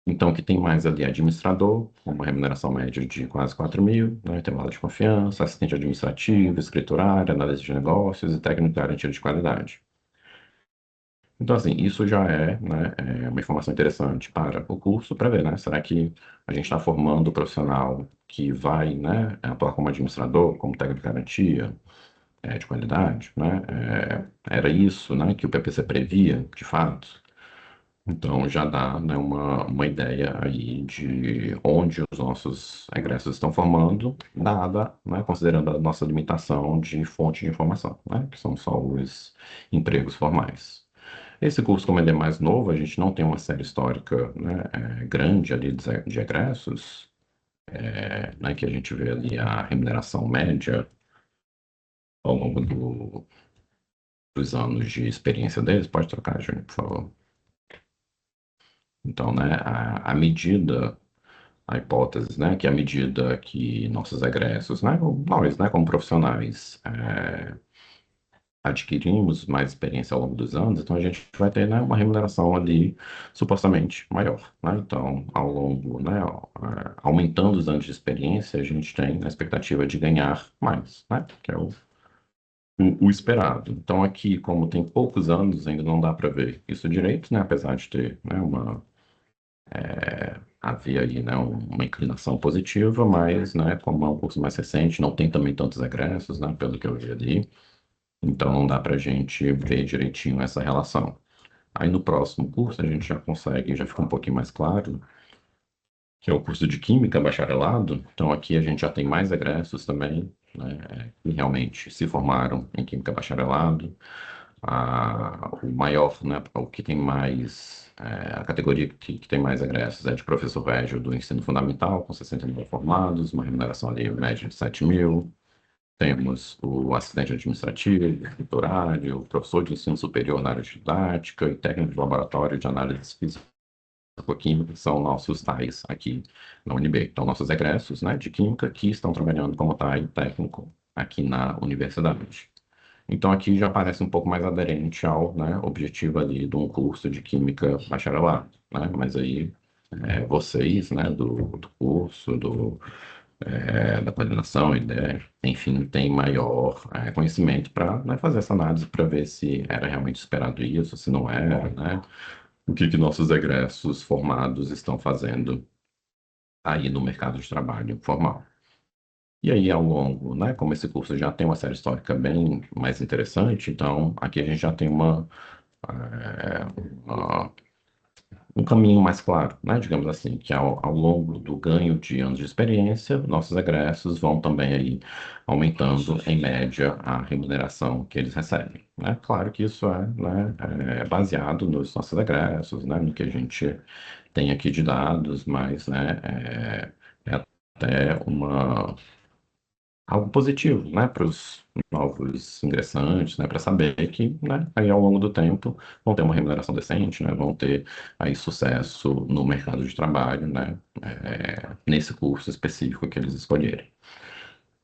Então, que tem mais ali administrador, com uma remuneração média de quase 4.000, né, intervalo de confiança, assistente administrativo, escriturário, análise de negócios e técnico de garantia de qualidade. Então, assim, isso já é, né, uma informação interessante para o curso, para ver, né, será que a gente está formando o profissional que vai, né, atuar como administrador, como técnico de garantia, de qualidade, né? Era isso, né, que o PPC previa, de fato. Então, já dá, né, uma ideia aí de onde os nossos egressos estão formando, dada, né, considerando a nossa limitação de fonte de informação, né, que são só os empregos formais. Esse curso, como ele é mais novo, a gente não tem uma série histórica, né, grande ali de egressos, né, que a gente vê ali a remuneração média ao longo dos anos de experiência deles. Pode trocar, Júnior, por favor. Então, né, a medida, a hipótese, né, que à medida que nossos egressos, né, ou nós, né, como profissionais, adquirimos mais experiência ao longo dos anos, então a gente vai ter, né, uma remuneração ali supostamente maior, né? Então, ao longo, né, aumentando os anos de experiência, a gente tem a expectativa de ganhar mais, né? Que é o esperado. Então, aqui, como tem poucos anos, ainda não dá para ver isso direito, né? Apesar de ter, né, havia aí, né, uma inclinação positiva, mas, né, como é um curso mais recente, não tem também tantos egressos, né, pelo que eu vi ali. Então não dá para a gente ver direitinho essa relação. Aí no próximo curso a gente já consegue, já fica um pouquinho mais claro, que é o curso de Química bacharelado. Então aqui a gente já tem mais egressos também, né, que realmente se formaram em Química bacharelado. O maior, né, o que tem mais, a categoria que tem mais egressos é de professor velho do ensino fundamental, com 69 formados, uma remuneração ali média de 7.000. Temos o assistente administrativo, o escriturário, o professor de ensino superior na área de didática e técnico de laboratório de análise físico-química, que são nossos tais aqui na UNB. Então, nossos egressos, né, de química que estão trabalhando como tais técnico aqui na universidade. Então, aqui já parece um pouco mais aderente ao, né, objetivo ali de um curso de química bacharelado, né? Mas aí, vocês, né, do curso, da coordenação e, enfim, tem maior conhecimento para, né, fazer essa análise para ver se era realmente esperado isso, se não era, né? O que que nossos egressos formados estão fazendo aí no mercado de trabalho formal. E aí, ao longo, né, como esse curso já tem uma série histórica bem mais interessante, então aqui a gente já tem eh, uma- um caminho mais claro, né, digamos assim, que ao longo do ganho de anos de experiência, nossos egressos vão também aí aumentando, em média, a remuneração que eles recebem, né? Claro que isso né, é baseado nos nossos egressos, né, no que a gente tem aqui de dados, mas, né, é até algo positivo, né, para os novos ingressantes, né, para saber que, né, aí ao longo do tempo vão ter uma remuneração decente, né, vão ter aí sucesso no mercado de trabalho, né, nesse curso específico que eles escolherem.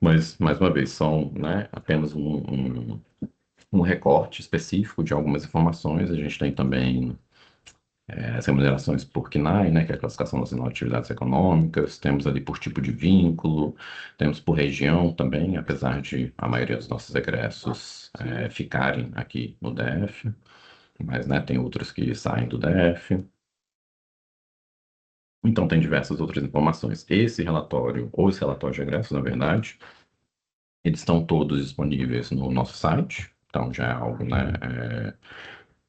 Mas, mais uma vez, são, né, apenas um recorte específico de algumas informações. A gente tem também as remunerações por CNAE, né, que é a Classificação Nacional de Atividades Econômicas, temos ali por tipo de vínculo, temos por região também, apesar de a maioria dos nossos egressos ficarem aqui no DF, mas, né, tem outros que saem do DF. Então, tem diversas outras informações. Esse relatório, ou esse relatório de egressos, na verdade, eles estão todos disponíveis no nosso site, então já é algo, né,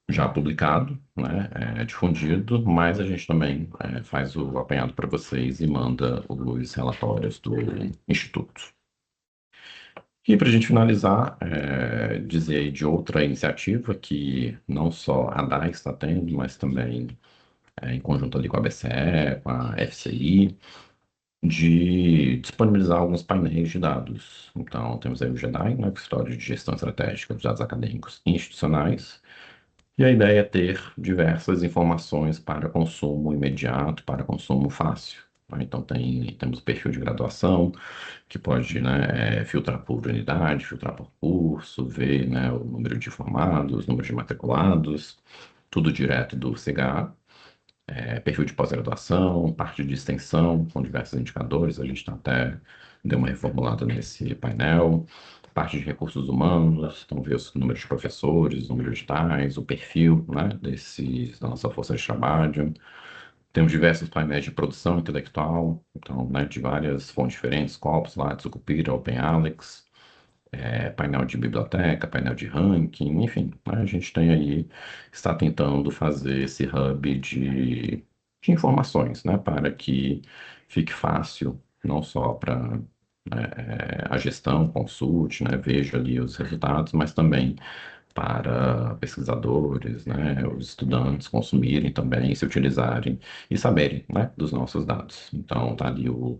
já publicado, né, difundido, mas a gente também faz o apanhado para vocês e manda os relatórios do Instituto. E para a gente finalizar, dizer aí de outra iniciativa que não só a DAI está tendo, mas também em conjunto ali com a BCE, com a FCI, de disponibilizar alguns painéis de dados. Então, temos aí o GEDAI, né, que é o Escritório de Gestão Estratégica dos Dados Acadêmicos e Institucionais, e a ideia é ter diversas informações para consumo imediato, para consumo fácil, né? Então temos o perfil de graduação, que pode, né, filtrar por unidade, filtrar por curso, ver, né, o número de formados, número de matriculados, tudo direto do CGA. Perfil de pós-graduação, parte de extensão, com diversos indicadores, a gente está até deu uma reformulada nesse painel. Parte de recursos humanos, então ver o número de professores, o número de tais, o perfil, né, da nossa força de trabalho. Temos diversos painéis de produção intelectual, então, né, de várias fontes diferentes, Scopus, Lattes, Cupira, OpenAlex, painel de biblioteca, painel de ranking, enfim, né, a gente tem aí, está tentando fazer esse hub de informações, né, para que fique fácil, não só para a gestão, consulte, né, veja ali os resultados, mas também para pesquisadores, né, os estudantes consumirem também, se utilizarem e saberem, né, dos nossos dados. Então, tá ali o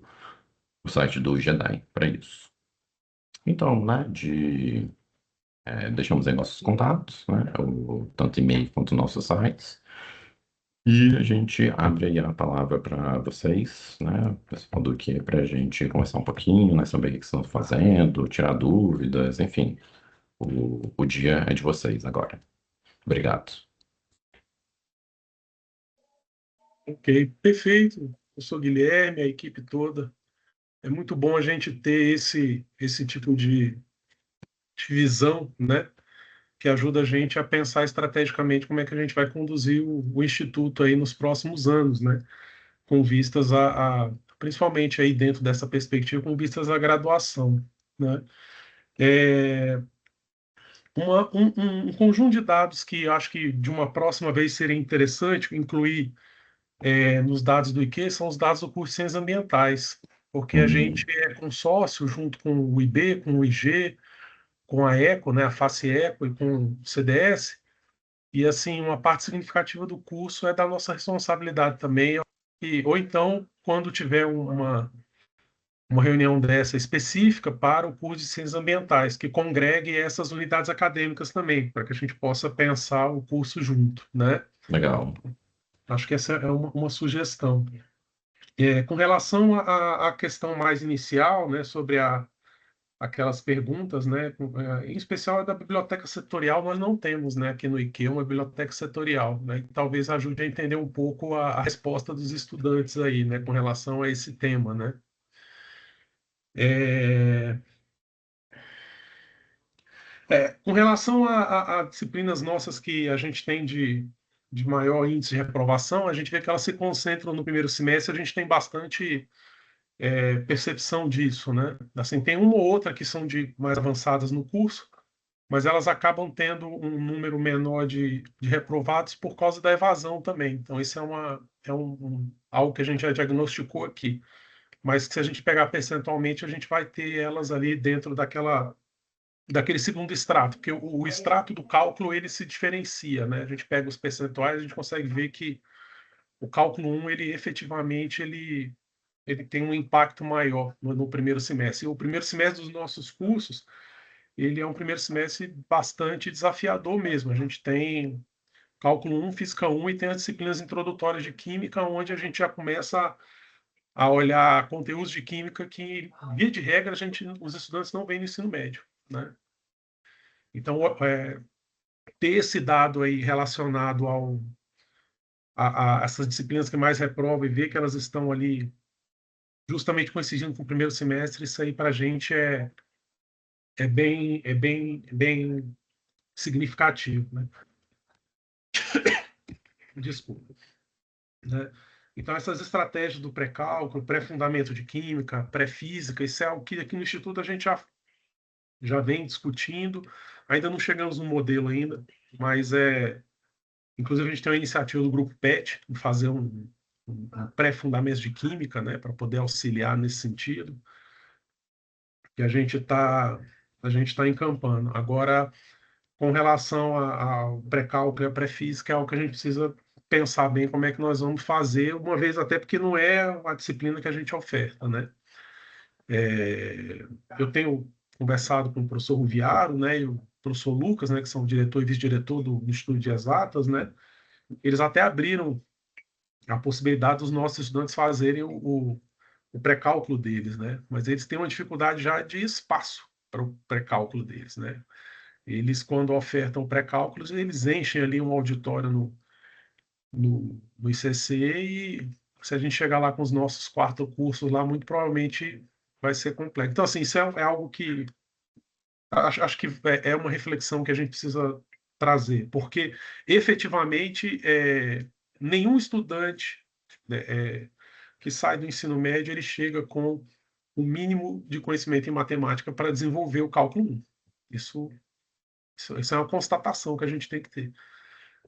site do GEDAI para isso. Então, né, deixamos aí nossos contatos, né, tanto e-mail quanto nossos sites. E a gente abre aí a palavra para vocês, né, pessoal do que para a gente conversar um pouquinho, né, saber o que estão fazendo, tirar dúvidas, enfim. O dia é de vocês agora. Obrigado. Ok, perfeito. Eu sou Guilherme, a equipe toda. É muito bom a gente ter esse tipo de visão, né? Que ajuda a gente a pensar estrategicamente como é que a gente vai conduzir o Instituto aí nos próximos anos, né? Com vistas principalmente aí dentro dessa perspectiva, com vistas à graduação, né? É, um conjunto de dados que eu acho que de uma próxima vez seria interessante incluir nos dados do IQ são os dados do curso de Ciências Ambientais, porque a gente Uhum. é consórcio junto com o IB, com o IG, com a ECO, né, a Face ECO e com o CDS, e assim, uma parte significativa do curso é da nossa responsabilidade também, ou então, quando tiver uma reunião dessa específica para o curso de Ciências Ambientais, que congregue essas unidades acadêmicas também, para que a gente possa pensar o curso junto, né? Legal. Acho que essa é uma sugestão. Com relação à questão mais inicial, né, sobre aquelas perguntas, né, em especial a da biblioteca setorial, nós não temos, né, aqui no IQ uma biblioteca setorial, né, e talvez ajude a entender um pouco a resposta dos estudantes aí, né, com relação a esse tema, né. É, com relação a disciplinas nossas que a gente tem de maior índice de reprovação, a gente vê que elas se concentram no primeiro semestre, a gente tem bastante percepção disso, né? Assim, tem uma ou outra que são de mais avançadas no curso, mas elas acabam tendo um número menor de reprovados por causa da evasão também. Então, isso algo que a gente já diagnosticou aqui. Mas que se a gente pegar percentualmente, a gente vai ter elas ali dentro daquele segundo extrato, porque o extrato do cálculo ele se diferencia, né? A gente pega os percentuais, a gente consegue ver que o cálculo 1, ele efetivamente ele tem um impacto maior no primeiro semestre. E o primeiro semestre dos nossos cursos, ele é um primeiro semestre bastante desafiador mesmo. A gente tem cálculo 1, física 1 e tem as disciplinas introdutórias de química, onde a gente já começa a olhar conteúdos de química que, via de regra, os estudantes não veem no ensino médio, né? Então, ter esse dado aí relacionado a essas disciplinas que mais reprovam e ver que elas estão ali justamente coincidindo com o primeiro semestre, isso aí para a gente bem significativo, né? Desculpa. Né? Então, essas estratégias do pré-cálculo, pré-fundamento de química, pré-física, isso é algo que aqui no Instituto a gente já vem discutindo. Ainda não chegamos no modelo ainda, mas inclusive a gente tem uma iniciativa do Grupo PET, de fazer um pré-fundamento de química, né, para poder auxiliar nesse sentido, que a gente tá encampando. Agora, com relação ao pré-cálculo e a pré-física, é algo que a gente precisa pensar bem como é que nós vamos fazer, uma vez até porque não é a disciplina que a gente oferta, né? Eu tenho conversado com o professor Ruviaro, né, e o professor Lucas, né, que são diretor e vice-diretor do Instituto de Exatas, né? Eles até abriram a possibilidade dos nossos estudantes fazerem o pré-cálculo deles, né? Mas eles têm uma dificuldade já de espaço para o pré-cálculo deles, né? Eles, quando ofertam pré-cálculos, eles enchem ali um auditório no ICC e se a gente chegar lá com os nossos quarto cursos lá, muito provavelmente vai ser complexo. Então, assim, isso é algo que acho que é uma reflexão que a gente precisa trazer, porque efetivamente nenhum estudante, né, que sai do ensino médio ele chega com o mínimo de conhecimento em matemática para desenvolver o cálculo 1. Isso é uma constatação que a gente tem que ter.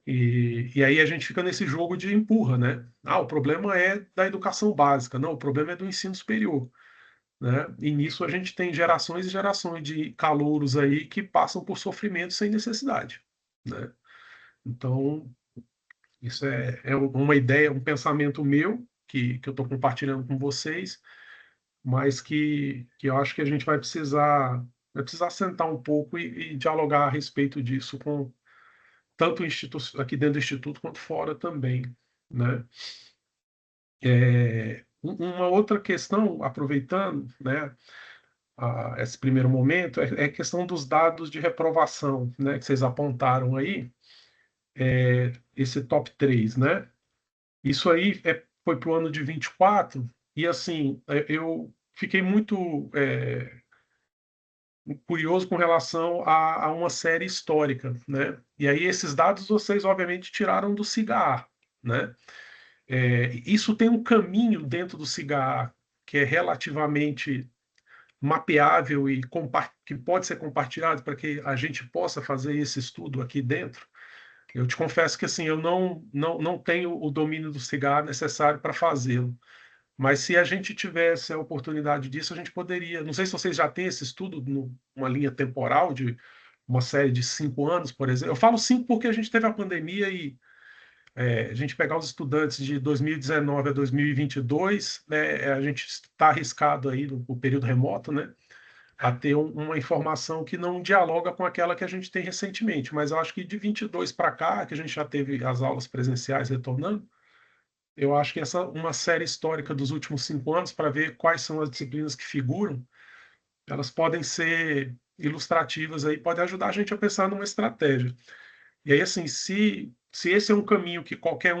E aí a gente fica nesse jogo de empurra, né? O problema é da educação básica. Não, o problema é do ensino superior, né? E nisso a gente tem gerações e gerações de calouros aí que passam por sofrimento sem necessidade, né? Então, isso é uma ideia, um pensamento meu que eu estou compartilhando com vocês, mas que eu acho que a gente vai precisar sentar um pouco e dialogar a respeito disso com tanto aqui dentro do Instituto quanto fora também, né? Uma outra questão, aproveitando, né, esse primeiro momento, é a questão dos dados de reprovação, né, que vocês apontaram aí, esse top 3, né? Isso aí foi para o ano de 24, e assim, eu fiquei muito curioso com relação a uma série histórica, né? E aí esses dados vocês obviamente tiraram do CIGAR, né? Isso tem um caminho dentro do CIGAR que é relativamente mapeável e que pode ser compartilhado para que a gente possa fazer esse estudo aqui dentro. Eu te confesso que assim eu não tenho o domínio do CIGAR necessário para fazê-lo. Mas se a gente tivesse a oportunidade disso, a gente poderia. Não sei se vocês já têm esse estudo numa linha temporal de uma série de 5 anos, por exemplo. Eu falo 5 porque a gente teve a pandemia e a gente pegar os estudantes de 2019 a 2022, né, a gente está arriscado aí no período remoto, né, a ter uma informação que não dialoga com aquela que a gente tem recentemente. Mas eu acho que de 22 para cá, que a gente já teve as aulas presenciais retornando, eu acho que uma série histórica dos últimos 5 anos, para ver quais são as disciplinas que figuram, elas podem ser ilustrativas aí, pode ajudar a gente a pensar numa estratégia. E aí, assim, se esse é um caminho que qualquer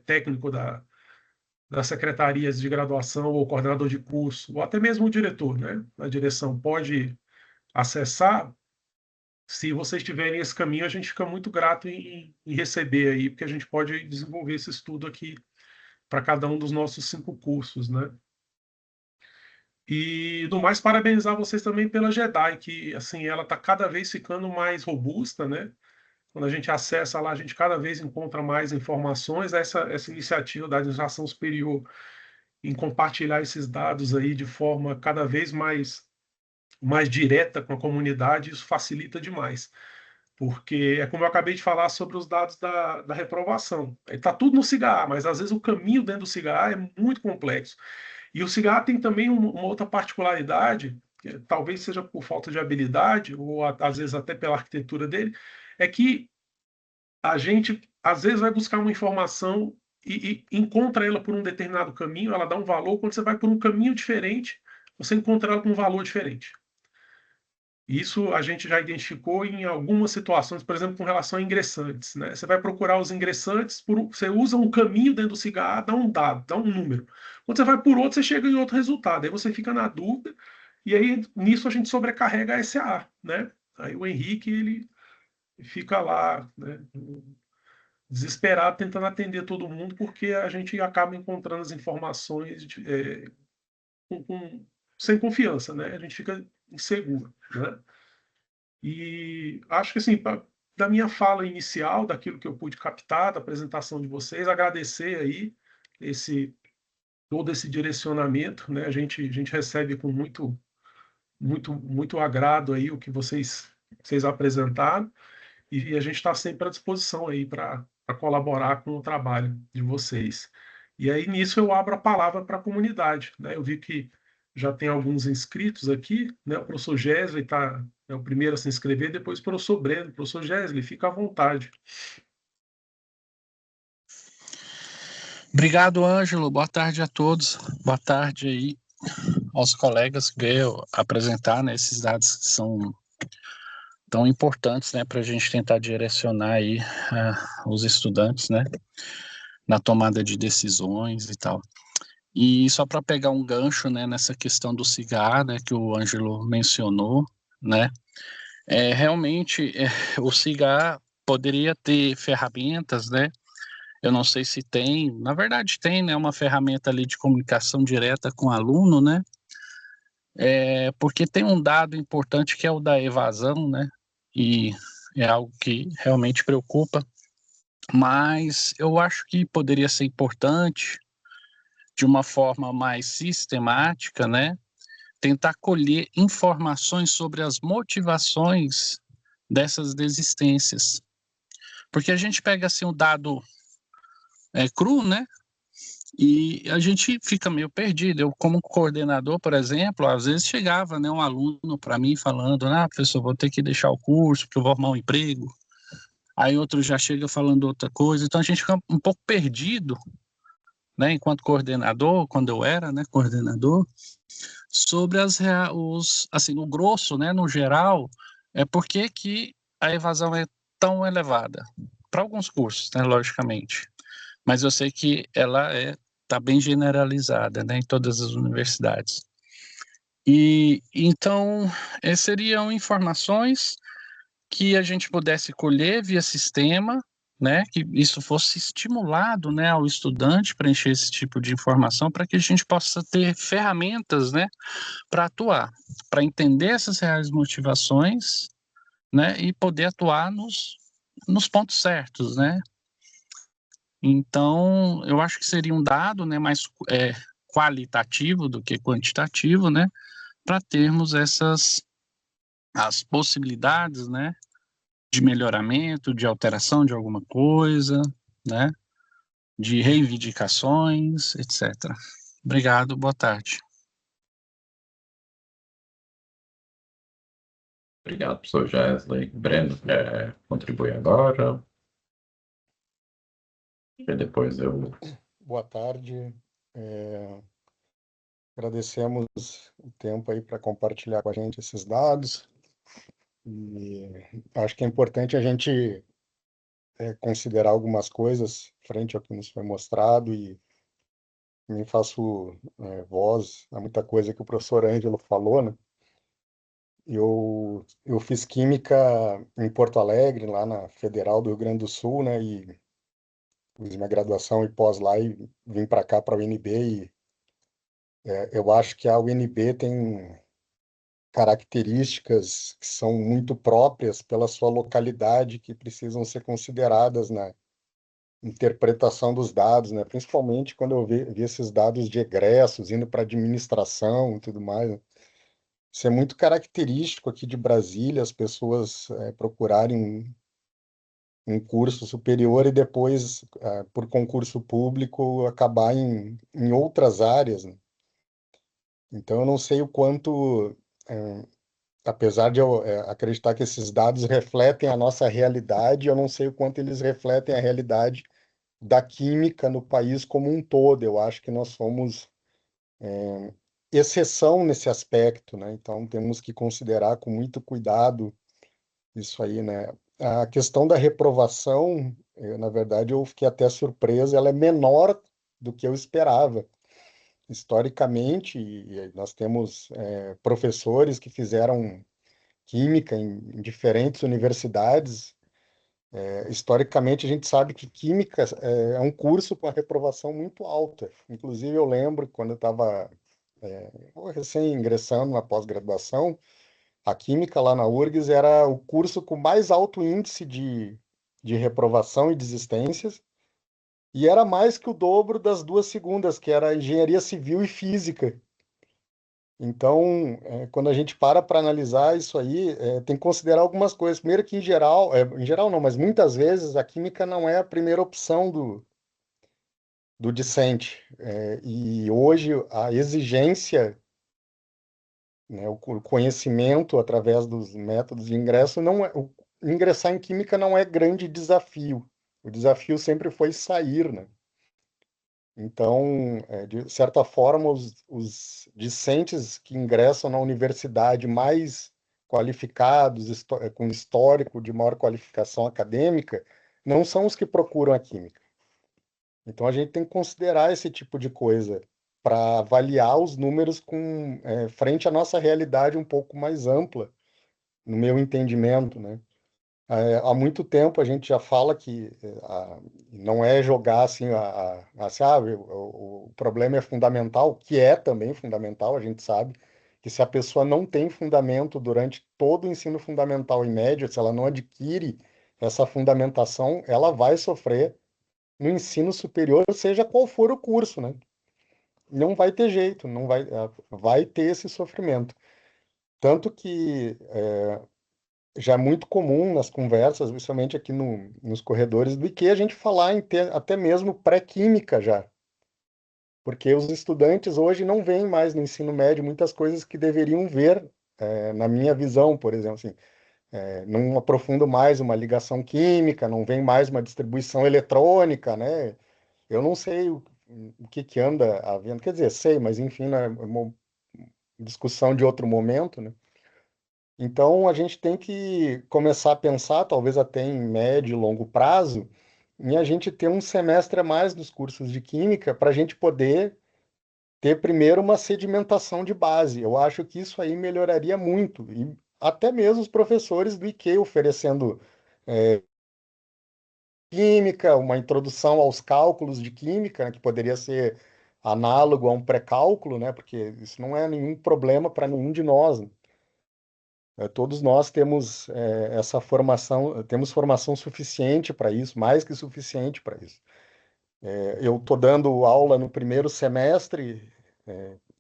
técnico das secretarias de graduação ou coordenador de curso, ou até mesmo o diretor, né, da direção, pode acessar. Se vocês tiverem esse caminho, a gente fica muito grato em receber aí, porque a gente pode desenvolver esse estudo aqui para cada um dos nossos 5 cursos, né? E, do mais, parabenizar vocês também pela JEDI, que, assim, ela está cada vez ficando mais robusta, né? Quando a gente acessa lá, a gente cada vez encontra mais informações. Essa iniciativa da administração superior em compartilhar esses dados aí de forma cada vez mais direta com a comunidade, isso facilita demais. Porque é como eu acabei de falar sobre os dados da reprovação. Está tudo no SIGA, mas às vezes o caminho dentro do SIGA é muito complexo. E o SIGA tem também uma outra particularidade, que talvez seja por falta de habilidade, ou às vezes até pela arquitetura dele, é que a gente às vezes vai buscar uma informação e encontra ela por um determinado caminho, ela dá um valor, quando você vai por um caminho diferente, você encontra ela com um valor diferente. Isso a gente já identificou em algumas situações, por exemplo, com relação a ingressantes, né? Você vai procurar os ingressantes, você usa um caminho dentro do SIGA, dá um dado, dá um número. Quando você vai por outro, você chega em outro resultado. Aí você fica na dúvida, e aí nisso a gente sobrecarrega a SA, né? Aí o Henrique, ele fica lá, né, desesperado, tentando atender todo mundo, porque a gente acaba encontrando as informações sem confiança, né? A gente fica inseguro, né? E acho que, assim, da minha fala inicial, daquilo que eu pude captar, da apresentação de vocês, agradecer aí todo esse direcionamento, né? A gente recebe com muito agrado aí o que vocês apresentaram, e a gente está sempre à disposição aí para colaborar com o trabalho de vocês. E aí, nisso, eu abro a palavra para a comunidade, né? Eu vi que já tem alguns inscritos aqui, né? O professor Gesley é o primeiro a se inscrever, depois o professor Breno. Professor Gesley, fica à vontade. Obrigado, Ângelo. Boa tarde a todos. Boa tarde aí aos colegas que veio apresentar, né, esses dados que são tão importantes, né, para a gente tentar direcionar aí os estudantes, né, na tomada de decisões e tal. E só para pegar um gancho, né, nessa questão do SIGA, né, que o Ângelo mencionou, né, realmente o SIGA poderia ter ferramentas, né. Eu não sei se tem, na verdade tem, né, uma ferramenta ali de comunicação direta com o aluno, né, porque tem um dado importante que é o da evasão, né, e é algo que realmente preocupa, mas eu acho que poderia ser importante, de uma forma mais sistemática, né, tentar colher informações sobre as motivações dessas desistências, porque a gente pega assim um dado cru, né, e a gente fica meio perdido. Eu, como coordenador, por exemplo, às vezes chegava, né, um aluno para mim falando, professor, vou ter que deixar o curso porque eu vou arrumar um emprego. Aí outro já chega falando outra coisa. Então a gente fica um pouco perdido, né, enquanto coordenador, quando eu era, né, coordenador, sobre assim, no grosso, né, no geral, por que a evasão é tão elevada. Para alguns cursos, né, logicamente. Mas eu sei que ela está bem generalizada, né, em todas as universidades. E então seriam informações que a gente pudesse colher via sistema, né, que isso fosse estimulado, né, ao estudante preencher esse tipo de informação para que a gente possa ter ferramentas, né, para atuar, para entender essas reais motivações, né, e poder atuar nos pontos certos, né. Então, eu acho que seria um dado, né, mais qualitativo do que quantitativo, né, para termos as possibilidades, né, de melhoramento, de alteração de alguma coisa, né, de reivindicações, etc. Obrigado, boa tarde. Obrigado, professor Gesley. Breno, contribui agora. E depois eu... Boa tarde. Agradecemos o tempo aí para compartilhar com a gente esses dados. E acho que é importante a gente considerar algumas coisas frente ao que nos foi mostrado e também faço voz a muita coisa que o professor Ângelo falou, né? Eu fiz química em Porto Alegre, lá na Federal do Rio Grande do Sul, né? E fiz minha graduação e pós lá e vim para cá, para a UNB. E eu acho que a UNB tem características que são muito próprias pela sua localidade, que precisam ser consideradas na interpretação dos dados, né? Principalmente quando eu vi esses dados de egressos indo para administração e tudo mais, né? Isso é muito característico aqui de Brasília, as pessoas procurarem um curso superior e depois, por concurso público, acabar em outras áreas, né? Então, eu não sei o quanto, apesar de eu acreditar que esses dados refletem a nossa realidade, eu não sei o quanto eles refletem a realidade da química no país como um todo. Eu acho que nós somos exceção nesse aspecto, né? Então, temos que considerar com muito cuidado isso aí, né? A questão da reprovação, na verdade, eu fiquei até surpreso, ela é menor do que eu esperava. Historicamente, e nós temos professores que fizeram química em diferentes universidades. Historicamente, a gente sabe que química é um curso com a reprovação muito alta. Inclusive, eu lembro quando eu estava recém-ingressando na pós-graduação, a química lá na URGS era o curso com mais alto índice de reprovação e desistências, e era mais que o dobro das duas segundas, que era engenharia civil e física. Então, quando a gente para analisar isso aí, tem que considerar algumas coisas. Primeiro que, em geral não, mas muitas vezes a química não é a primeira opção do discente. E hoje a exigência, né, o conhecimento através dos métodos de ingresso não é, ingressar em química não é grande desafio. O desafio sempre foi sair, né? Então, de certa forma, os discentes que ingressam na universidade mais qualificados, com histórico de maior qualificação acadêmica, não são os que procuram a química. Então, a gente tem que considerar esse tipo de coisa para avaliar os números frente à nossa realidade um pouco mais ampla, no meu entendimento, né? Há muito tempo a gente já fala que não é jogar assim, assim o problema é fundamental, que é também fundamental, a gente sabe que se a pessoa não tem fundamento durante todo o ensino fundamental e médio, se ela não adquire essa fundamentação, ela vai sofrer no ensino superior, seja qual for o curso, né? Não vai ter jeito, não vai ter esse sofrimento. Tanto que já é muito comum nas conversas, principalmente aqui nos corredores do IQ, a gente falar em ter até mesmo pré-química já. Porque os estudantes hoje não veem mais no ensino médio muitas coisas que deveriam ver, na minha visão, por exemplo, assim, não aprofundam mais uma ligação química, não vem mais uma distribuição eletrônica, né? Eu não sei o que anda havendo, quer dizer, sei, mas enfim, né, é uma discussão de outro momento, né? Então, a gente tem que começar a pensar, talvez até em médio e longo prazo, em a gente ter um semestre a mais nos cursos de química para a gente poder ter primeiro uma sedimentação de base. Eu acho que isso aí melhoraria muito. E até mesmo os professores do IQ oferecendo química, uma introdução aos cálculos de química, né, que poderia ser análogo a um pré-cálculo, né, porque isso não é nenhum problema para nenhum de nós, né? Todos nós temos essa formação, temos formação suficiente para isso, mais que suficiente para isso. Eu estou dando aula no primeiro semestre,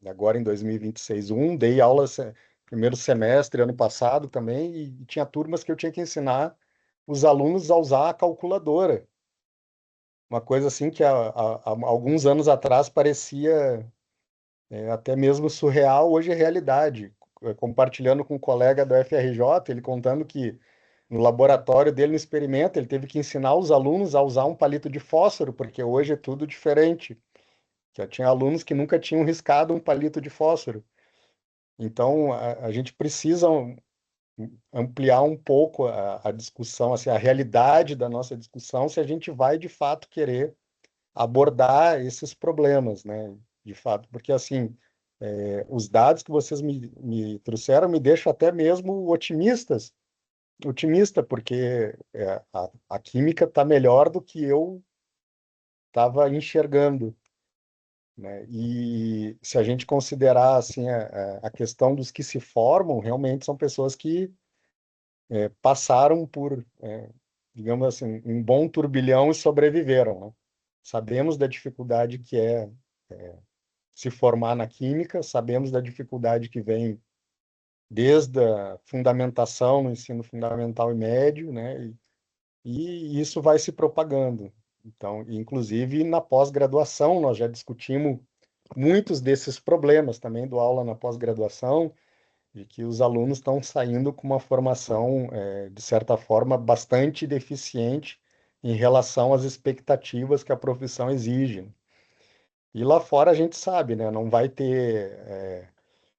agora em 2026, dei aula primeiro semestre ano passado também, e tinha turmas que eu tinha que ensinar os alunos a usar a calculadora. Uma coisa assim que há alguns anos atrás parecia até mesmo surreal, hoje é realidade. Compartilhando com um colega do FRJ, ele contando que no laboratório dele, no experimento, ele teve que ensinar os alunos a usar um palito de fósforo, porque hoje é tudo diferente. Já tinha alunos que nunca tinham riscado um palito de fósforo. Então, a gente precisa ampliar um pouco a discussão, assim, a realidade da nossa discussão, se a gente vai, de fato, querer abordar esses problemas, né? De fato, porque assim, os dados que vocês me trouxeram me deixam até mesmo otimista, porque a química está melhor do que eu estava enxergando, né? E se a gente considerar assim a questão dos que se formam, realmente são pessoas que passaram por, digamos assim, um bom turbilhão e sobreviveram, né? Sabemos da dificuldade que é se formar na química, sabemos da dificuldade que vem desde a fundamentação no ensino fundamental e médio, né? E isso vai se propagando. Então, inclusive na pós-graduação, nós já discutimos muitos desses problemas também do aula na pós-graduação, de que os alunos estão saindo com uma formação, de certa forma, bastante deficiente em relação às expectativas que a profissão exige. E lá fora a gente sabe, né? Não vai ter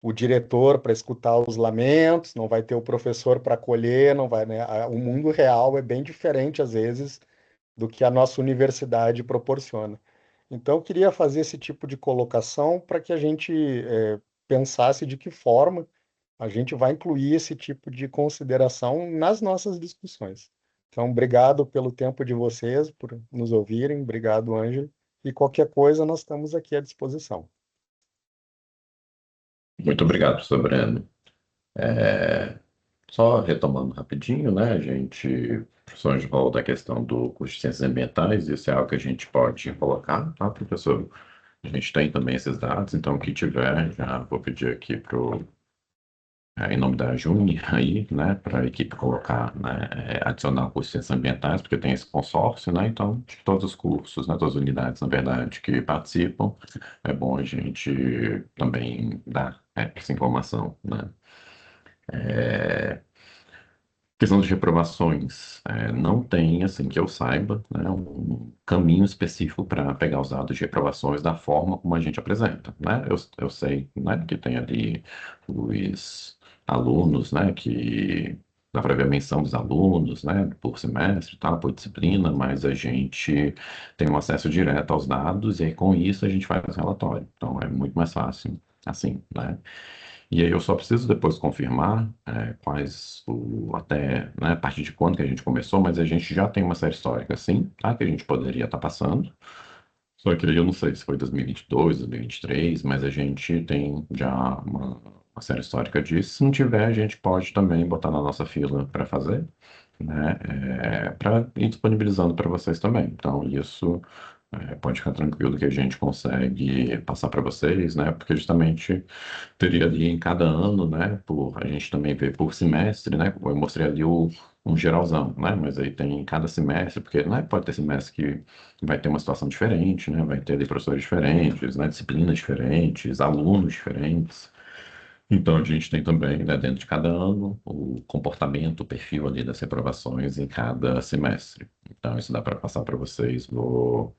o diretor para escutar os lamentos, não vai ter o professor para acolher, não vai, né? O mundo real é bem diferente, às vezes, do que a nossa universidade proporciona. Então, eu queria fazer esse tipo de colocação para que a gente pensasse de que forma a gente vai incluir esse tipo de consideração nas nossas discussões. Então, obrigado pelo tempo de vocês, por nos ouvirem, obrigado, Ângelo, e qualquer coisa nós estamos aqui à disposição. Muito obrigado, professor Breno. Só retomando rapidinho, né, a gente, o professor Anjo falou da questão do curso de Ciências Ambientais, isso é algo que a gente pode colocar, tá, professor? A gente tem também esses dados, então, o que tiver, já vou pedir aqui em nome da Juni, aí, né, para a equipe colocar, né, adicionar o curso de Ciências Ambientais, porque tem esse consórcio, né, então, de todos os cursos, né, todas as unidades, na verdade, que participam, é bom a gente também dar essa informação, né. Questão de reprovações, não tem, assim, que eu saiba, né, um caminho específico para pegar os dados de reprovações da forma como a gente apresenta, né? Eu sei, né, que tem ali os alunos, né, que dá para ver a menção dos alunos, né, por semestre, tá, por disciplina, mas a gente tem um acesso direto aos dados e aí com isso a gente faz o relatório. Então é muito mais fácil assim, né? E aí eu só preciso depois confirmar até, né, a partir de quando que a gente começou, mas a gente já tem uma série histórica, sim, tá? Que a gente poderia estar passando. Só que aí eu não sei se foi 2022, 2023, mas a gente tem já uma série histórica disso. Se não tiver, a gente pode também botar na nossa fila para fazer, né? Para ir disponibilizando para vocês também. Então, isso pode ficar tranquilo que a gente consegue passar para vocês, né? Porque justamente teria ali em cada ano, né? A gente também vê por semestre, né? Eu mostrei ali um geralzão, né? Mas aí tem em cada semestre, porque né, pode ter semestre que vai ter uma situação diferente, né? Vai ter ali professores diferentes, né? Disciplinas diferentes, alunos diferentes. Então a gente tem também, né, dentro de cada ano, o comportamento, o perfil ali das reprovações em cada semestre. Então isso dá para passar para vocês. Você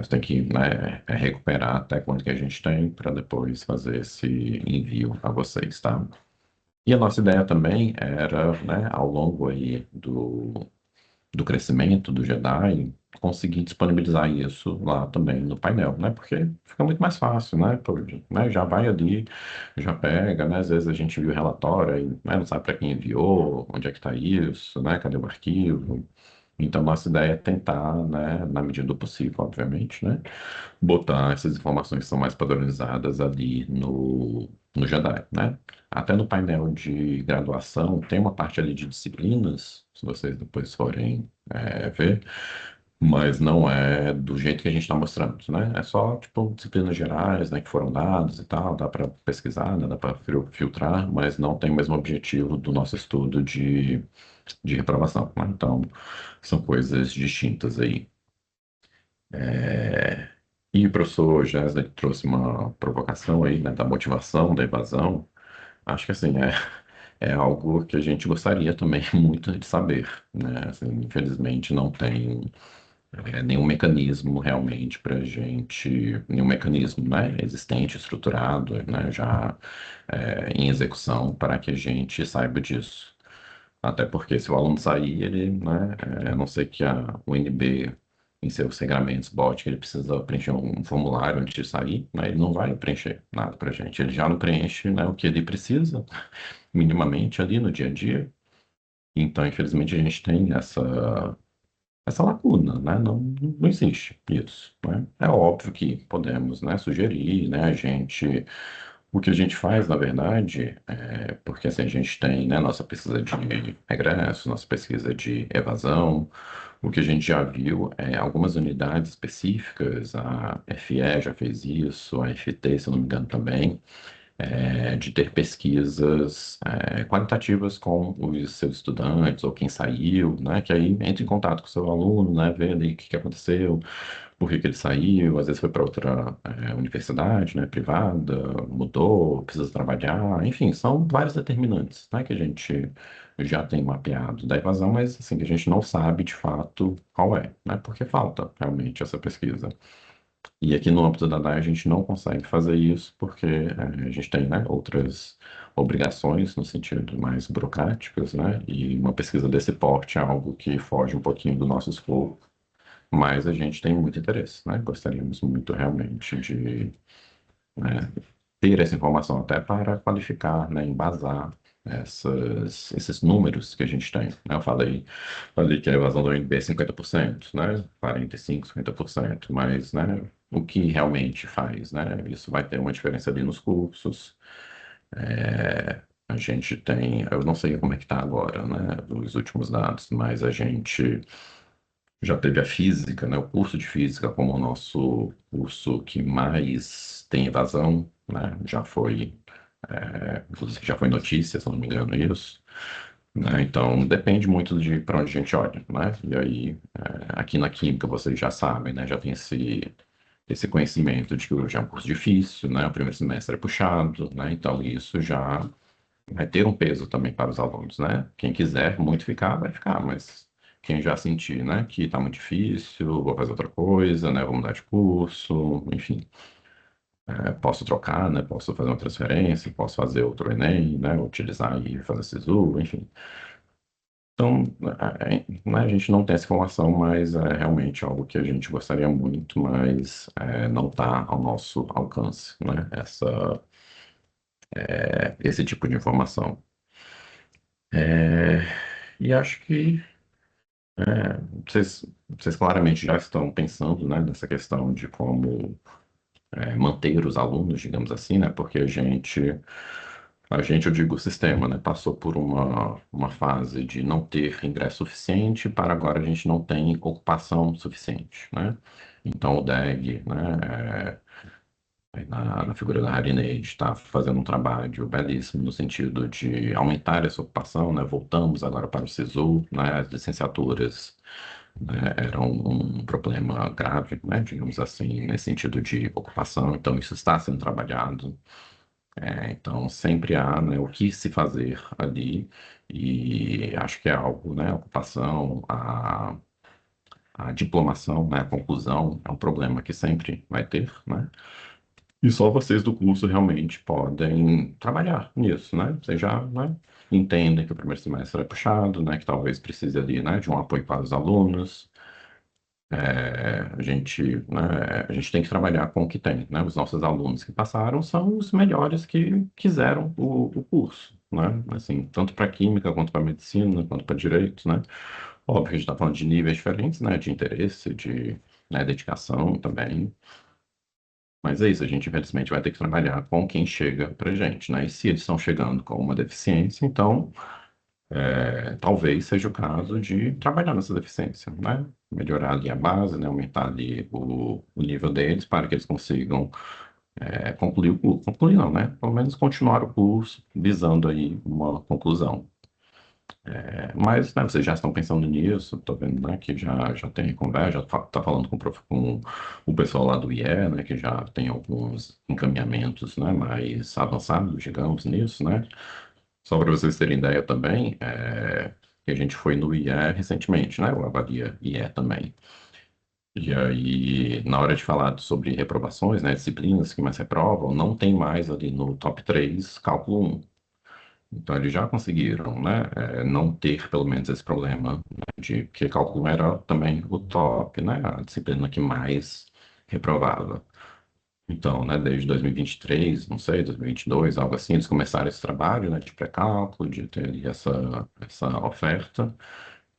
tem que, né, recuperar até quanto que a gente tem para depois fazer esse envio a vocês, tá? E a nossa ideia também era, né, ao longo aí do crescimento do Jedi, conseguir disponibilizar isso lá também no painel, né? Porque fica muito mais fácil, né? Né? Já vai ali, já pega, né? Às vezes a gente viu o relatório e né, não sabe para quem enviou, onde é que está isso, né? Cadê o arquivo? Então, nossa ideia é tentar, né, na medida do possível, obviamente, né, botar essas informações que são mais padronizadas ali no Jedi, né? Até no painel de graduação tem uma parte ali de disciplinas, se vocês depois forem ver, mas não é do jeito que a gente está mostrando, né? É só, tipo, disciplinas gerais, né, que foram dadas e tal, dá para pesquisar, né, dá para filtrar, mas não tem o mesmo objetivo do nosso estudo de reprovação, né? Então, são coisas distintas aí. E o professor Gesley trouxe uma provocação aí, né, da motivação, da evasão. Acho que, assim, é algo que a gente gostaria também muito de saber, né? Assim, infelizmente, não tem nenhum mecanismo realmente para a gente, nenhum mecanismo, né, existente, estruturado, né, já em execução para que a gente saiba disso. Até porque se o aluno sair, ele, né, a não ser que a UNB em seus regramentos, bote que ele precisa preencher um formulário antes de sair, né? Ele não vai preencher nada para a gente. Ele já não preenche, né, o que ele precisa, minimamente, ali no dia a dia. Então, infelizmente, a gente tem essa lacuna, né? Não existe isso, né? É óbvio que podemos, né, sugerir, né, o que a gente faz, na verdade, porque assim, a gente tem, né, nossa pesquisa de regresso, nossa pesquisa de evasão, o que a gente já viu é algumas unidades específicas, a FE já fez isso, a FT, se eu não me engano, também, de ter pesquisas qualitativas com os seus estudantes ou quem saiu, né, que aí entra em contato com o seu aluno, né, vê ali o que aconteceu, por que ele saiu, às vezes foi para outra universidade, né, privada, mudou, precisa trabalhar, enfim, são vários determinantes, né, que a gente já tem mapeado da evasão, mas assim, que a gente não sabe de fato qual é, né, porque falta realmente essa pesquisa. E aqui no âmbito da DAE a gente não consegue fazer isso porque a gente tem, né, outras obrigações no sentido mais burocráticos, né, e uma pesquisa desse porte é algo que foge um pouquinho do nosso escopo, mas a gente tem muito interesse, né, gostaríamos muito realmente de ter essa informação até para qualificar, né, embasar esses números que a gente tem, né? Eu falei que a evasão do UNB é 50%, né? 45%, 50%, mas, né, o que realmente faz, né? Isso vai ter uma diferença ali nos cursos. A gente tem, eu não sei como é que está agora, né, os últimos dados, mas a gente já teve a física, né, o curso de física como o nosso curso que mais tem evasão, né, inclusive já foi notícia, se eu não me engano, isso, né, então depende muito de para onde a gente olha, né, e aí aqui na química vocês já sabem, né, já tem esse conhecimento de que hoje é um curso difícil, né, o primeiro semestre é puxado, né, então isso já vai ter um peso também para os alunos, né? Quem quiser muito ficar, vai ficar, mas quem já sentir, né, que está muito difícil, vou fazer outra coisa, né, vou mudar de curso, enfim, posso trocar, né, posso fazer uma transferência, posso fazer outro Enem, né, utilizar e fazer SISU, enfim. Então, né, a gente não tem essa informação, mas é realmente algo que a gente gostaria muito, mas não está ao nosso alcance, né, esse tipo de informação. É, e acho que vocês claramente já estão pensando, né, nessa questão de como manter os alunos, digamos assim, né, porque eu digo o sistema, né, passou por uma fase de não ter ingresso suficiente para agora a gente não tem ocupação suficiente, né. Então o DEG, né, aí na figura da Harinei, está fazendo um trabalho belíssimo no sentido de aumentar essa ocupação, né? Voltamos agora para o SISU, né? As licenciaturas, né, eram um problema grave, né? Digamos assim, nesse sentido de ocupação, então isso está sendo trabalhado. Então sempre há, né, o que se fazer ali e acho que é algo, né? A ocupação, a diplomação, né? A conclusão é um problema que sempre vai ter, né? E só vocês do curso realmente podem trabalhar nisso, né? Vocês já, né, entendem que o primeiro semestre é puxado, né? Que talvez precise ali, né, de um apoio para os alunos. A gente tem que trabalhar com o que tem, né? Os nossos alunos que passaram são os melhores que quiseram o curso, né? Assim, tanto para química quanto para medicina, quanto para direito, né? Óbvio que a gente está falando de níveis diferentes, né? De interesse, né, dedicação também. Mas é isso, a gente infelizmente vai ter que trabalhar com quem chega pra gente, né? E se eles estão chegando com uma deficiência, então talvez seja o caso de trabalhar nessa deficiência, né? Melhorar ali a base, né? Aumentar ali o nível deles para que eles consigam concluir o curso. Concluir não, né? Pelo menos continuar o curso, visando aí uma conclusão. Mas, né, vocês já estão pensando nisso, tô vendo, né, que já tem conversa, já tá falando com o pessoal lá do IE, né, que já tem alguns encaminhamentos, né, mais avançados, digamos, nisso, né. Só para vocês terem ideia também, que a gente foi no IE recentemente, né, o Avalia IE também. E aí, na hora de falar sobre reprovações, né, disciplinas que mais reprovam, não tem mais ali no top 3 cálculo 1. Então, eles já conseguiram, né, não ter, pelo menos, esse problema, né, de que cálculo era também o top, né, a disciplina que mais reprovava. Então, né, desde 2023, não sei, 2022, algo assim, eles começaram esse trabalho, né, de pré-cálculo, de ter ali essa oferta,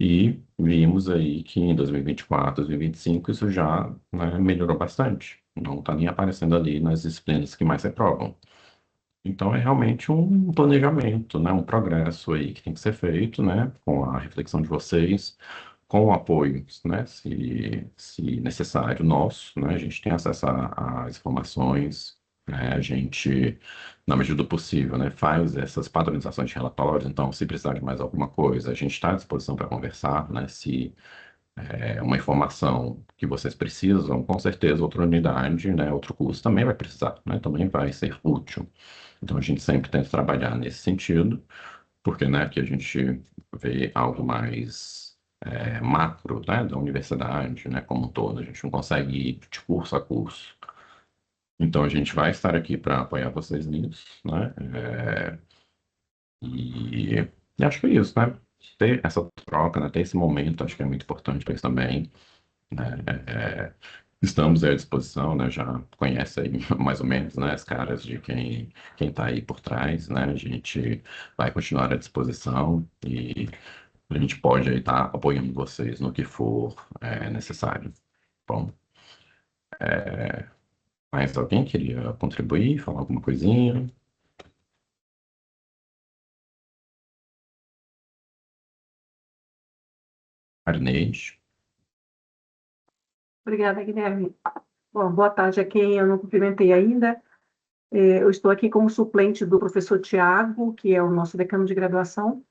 e vimos aí que em 2024, 2025, isso já, né, melhorou bastante. Não está nem aparecendo ali nas disciplinas que mais reprovam. Então, é realmente um planejamento, né, um progresso aí que tem que ser feito, né, com a reflexão de vocês, com o apoio, né, se necessário nosso, né, a gente tem acesso às informações, né, a gente, na medida do possível, né, faz essas padronizações de relatórios, então, se precisar de mais alguma coisa, a gente está à disposição para conversar, né, se é uma informação que vocês precisam, com certeza outra unidade, né, outro curso também vai precisar, né, também vai ser útil. Então, a gente sempre tenta trabalhar nesse sentido, porque, né, aqui a gente vê algo mais macro, né, da universidade, né, como um todo. A gente não consegue ir de curso a curso. Então, a gente vai estar aqui para apoiar vocês nisso, né? E, e acho que é isso, né? Ter essa troca, né, ter esse momento, acho que é muito importante para isso também, né? Estamos aí à disposição, né? Já conhece aí mais ou menos, né, as caras de quem está aí por trás, né? A gente vai continuar à disposição e a gente pode aí estar apoiando vocês no que for necessário. Bom, mais alguém queria contribuir, falar alguma coisinha? Arineide? Obrigada, Guilherme. Bom, boa tarde a quem eu não cumprimentei ainda. Eu estou aqui como suplente do professor Tiago, que é o nosso decano de graduação.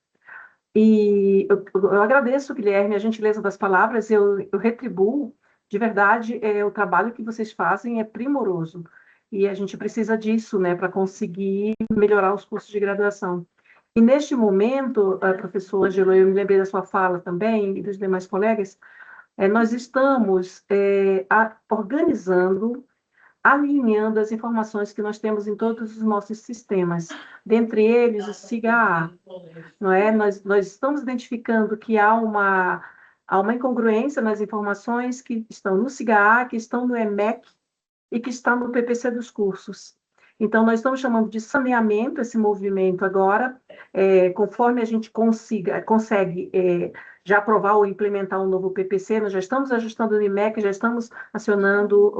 E eu agradeço, Guilherme, a gentileza das palavras, eu retribuo, de verdade, o trabalho que vocês fazem é primoroso. E a gente precisa disso, né, para conseguir melhorar os cursos de graduação. E neste momento, professor Angelo, eu me lembrei da sua fala também, e dos demais colegas, nós estamos organizando, alinhando as informações que nós temos em todos os nossos sistemas, dentre eles o SIGA-A, não é? Nós estamos identificando que há uma incongruência nas informações que estão no SIGA-A, que estão no EMEC e que estão no PPC dos cursos. Então, nós estamos chamando de saneamento esse movimento agora, conforme a gente consegue já aprovar ou implementar um novo PPC, nós já estamos ajustando o IMEC, já estamos acionando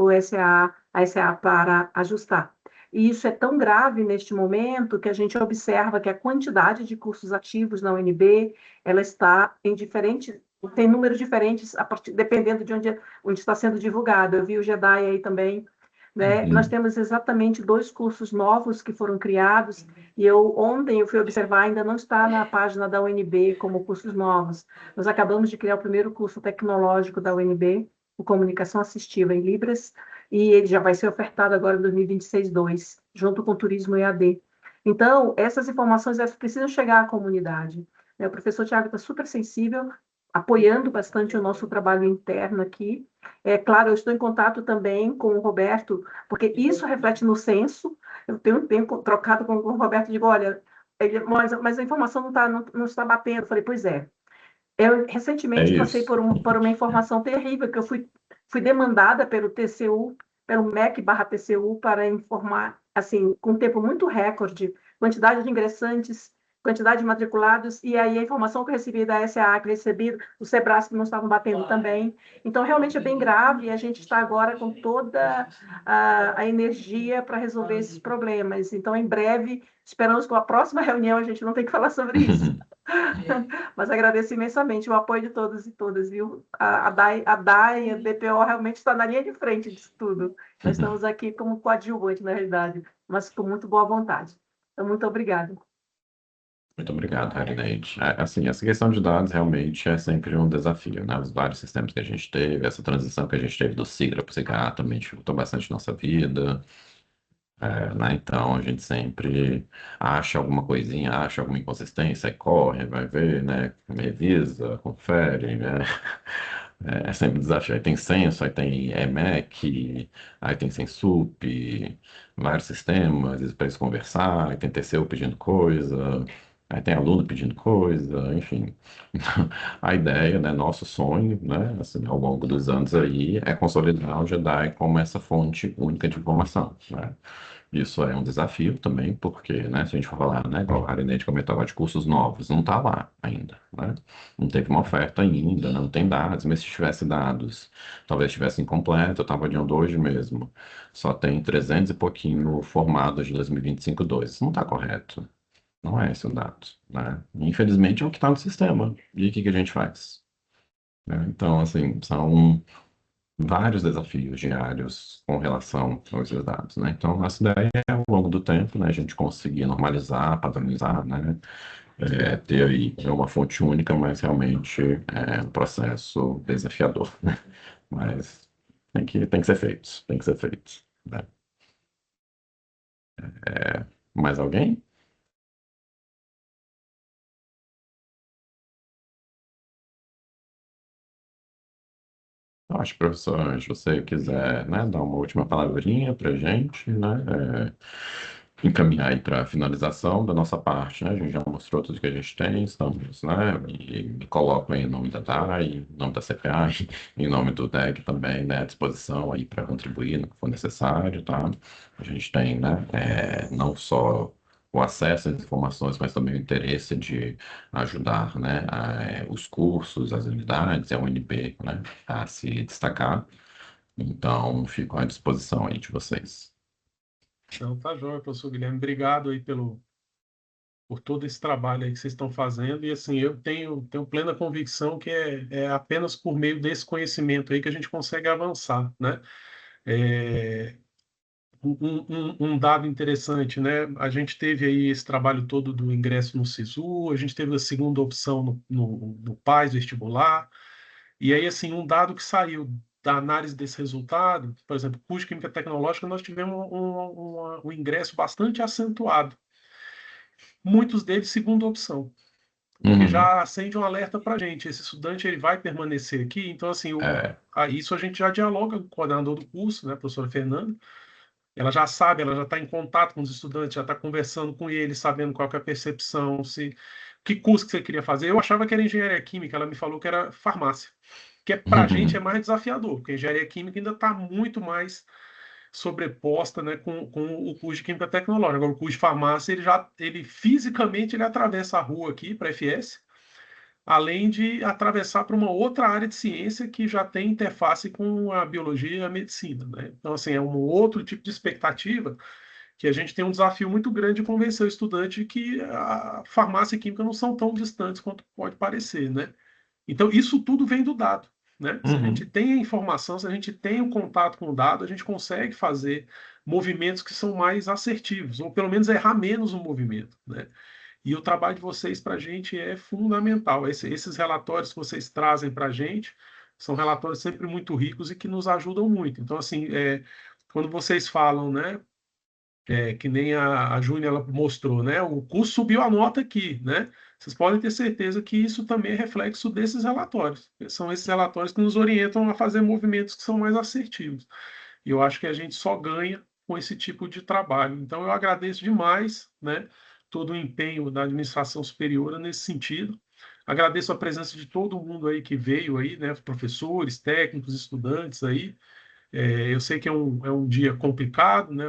a SA para ajustar. E isso é tão grave neste momento que a gente observa que a quantidade de cursos ativos na UNB, ela está em diferentes, tem números diferentes dependendo de onde está sendo divulgado. Eu vi o JEDI aí também, né? Nós temos exatamente 2 cursos novos que foram criados, e ontem eu fui observar, ainda não está na página da UNB como cursos novos. Nós acabamos de criar o primeiro curso tecnológico da UNB, o Comunicação Assistiva em Libras, e ele já vai ser ofertado agora em 2026-2, junto com o Turismo EAD. Então, essas informações elas precisam chegar à comunidade, né? O professor Tiago está super sensível, apoiando bastante o nosso trabalho interno aqui. É claro, eu estou em contato também com o Roberto, porque isso reflete no censo. Eu tenho trocado com o Roberto e digo, olha, mas a informação não está batendo. Eu falei, pois é. Eu É recentemente passei isso. por uma informação terrível, que eu fui demandada pelo TCU, pelo MEC/TCU, para informar, assim, com um tempo muito recorde, quantidade de ingressantes, quantidade de matriculados, e aí a informação que eu recebi da SAA, que eu recebi do SEBRAS, que não estavam batendo também. Então, realmente é bem grave, e a gente está agora com toda a energia para resolver esses problemas. Então, em breve, esperamos que a próxima reunião a gente não tenha que falar sobre isso. Mas agradeço imensamente o apoio de todos e todas, viu? A DAI, a BPO realmente está na linha de frente disso tudo. Nós estamos aqui como coadjuvante, na realidade, mas com muito boa vontade. Então, muito obrigada. Muito obrigado, Arineide. Assim, essa questão de dados realmente é sempre um desafio, né? Os vários sistemas que a gente teve, essa transição que a gente teve do SIGRA para o CIGA também dificultou bastante nossa vida, né? Então, a gente sempre acha alguma coisinha, acha alguma inconsistência, aí corre, vai ver, né? Revisa, confere, né? É sempre desafio. Aí tem censo, aí tem EMEC, aí tem Sensup, vários sistemas, às vezes para eles conversar, aí tem TCU pedindo coisa. Aí tem aluno pedindo coisa, enfim. A ideia, né, nosso sonho, né, assim, ao longo dos anos aí, é consolidar o Jedi como essa fonte única de informação, né? Isso é um desafio também, porque, né, se a gente for falar, né, igual a Arinete comentou, de cursos novos, não está lá ainda, né? Não teve uma oferta ainda, não tem dados, mas se tivesse dados, talvez estivesse incompleto, eu estava olhando hoje mesmo, só tem 300 e pouquinho formados de 2025 2. Isso não está correto. Não é esse o dado, né? Infelizmente é o que está no sistema. E o que que a gente faz? Né? Então, assim, são vários desafios diários com relação a esses dados, né? Então, nossa ideia é, ao longo do tempo, né, a gente conseguir normalizar, padronizar, né? Ter aí uma fonte única, mas realmente é um processo desafiador, né? Mas tem que ser feito, tem que ser feito, né? Mais alguém? Eu acho, professor, se você quiser, né, dar uma última palavrinha para a gente, né, encaminhar aí para a finalização da nossa parte, né, a gente já mostrou tudo que a gente tem, estamos, né, e me coloco aí em nome da DAI, em nome da CPA, em nome do DEG também, né, à disposição aí para contribuir no que for necessário, tá? A gente tem, né, não só o acesso às informações, mas também o interesse de ajudar, né, os cursos, as unidades, a UNB, né, a se destacar. Então, fico à disposição aí de vocês. Então, tá joia, professor Guilherme. Obrigado aí por todo esse trabalho aí que vocês estão fazendo. E assim, eu tenho plena convicção que é apenas por meio desse conhecimento aí que a gente consegue avançar, né? É, um dado interessante, né? A gente teve aí esse trabalho todo do ingresso no SISU, a gente teve a segunda opção no PAS vestibular, e aí, assim, um dado que saiu da análise desse resultado, por exemplo, curso de Química Tecnológica, nós tivemos um ingresso bastante acentuado, muitos deles segunda opção, o que Uhum. já acende um alerta para a gente, esse estudante ele vai permanecer aqui, então, assim, É, isso a gente já dialoga com o coordenador do curso, né, a professora Fernanda. Ela já sabe, ela já está em contato com os estudantes, já está conversando com eles, sabendo qual que é a percepção, se que curso que você queria fazer. Eu achava que era engenharia química, ela me falou que era farmácia, que para a gente é mais desafiador, porque a engenharia química ainda está muito mais sobreposta, né, com o curso de química tecnológica. Agora, o curso de farmácia, ele fisicamente ele atravessa a rua aqui para a FS, além de atravessar para uma outra área de ciência que já tem interface com a biologia e a medicina, né? Então, assim, é um outro tipo de expectativa que a gente tem um desafio muito grande de convencer o estudante que a farmácia e química não são tão distantes quanto pode parecer, né? Então, isso tudo vem do dado, né? Se a gente uhum. tem a informação, se a gente tem o contato com o dado, a gente consegue fazer movimentos que são mais assertivos, ou pelo menos errar menos o movimento, né? E o trabalho de vocês para a gente é fundamental. Esses relatórios que vocês trazem para a gente são relatórios sempre muito ricos e que nos ajudam muito. Então, assim, quando vocês falam, né, que nem a Júnia ela mostrou, né, o curso subiu a nota aqui, né? Vocês podem ter certeza que isso também é reflexo desses relatórios. São esses relatórios que nos orientam a fazer movimentos que são mais assertivos. E eu acho que a gente só ganha com esse tipo de trabalho. Então, eu agradeço demais, né, todo o empenho da administração superior nesse sentido. Agradeço a presença de todo mundo aí que veio aí, né, professores, técnicos, estudantes aí. Eu sei que é um dia complicado, né,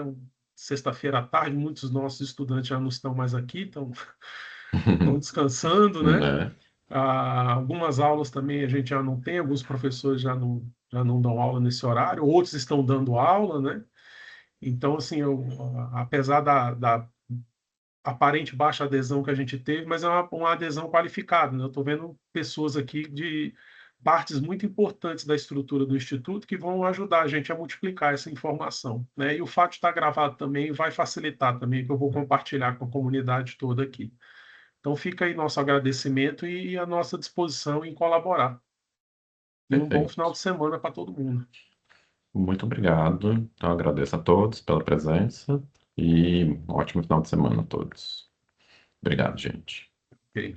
sexta-feira à tarde, muitos dos nossos estudantes já não estão mais aqui, estão descansando, né? Né? Algumas aulas também a gente já não tem, alguns professores já não dão aula nesse horário, outros estão dando aula, né? Então, assim, apesar da aparente baixa adesão que a gente teve, mas é uma adesão qualificada, né? Eu estou vendo pessoas aqui de partes muito importantes da estrutura do Instituto que vão ajudar a gente a multiplicar essa informação, né? E o fato de estar gravado também vai facilitar também, que eu vou compartilhar com a comunidade toda aqui. Então fica aí nosso agradecimento e a nossa disposição em colaborar. E um bom final Perfeito. de semana para todo mundo. Muito obrigado. Então, agradeço a todos pela presença e um ótimo final de semana a todos. Obrigado, gente. Ok.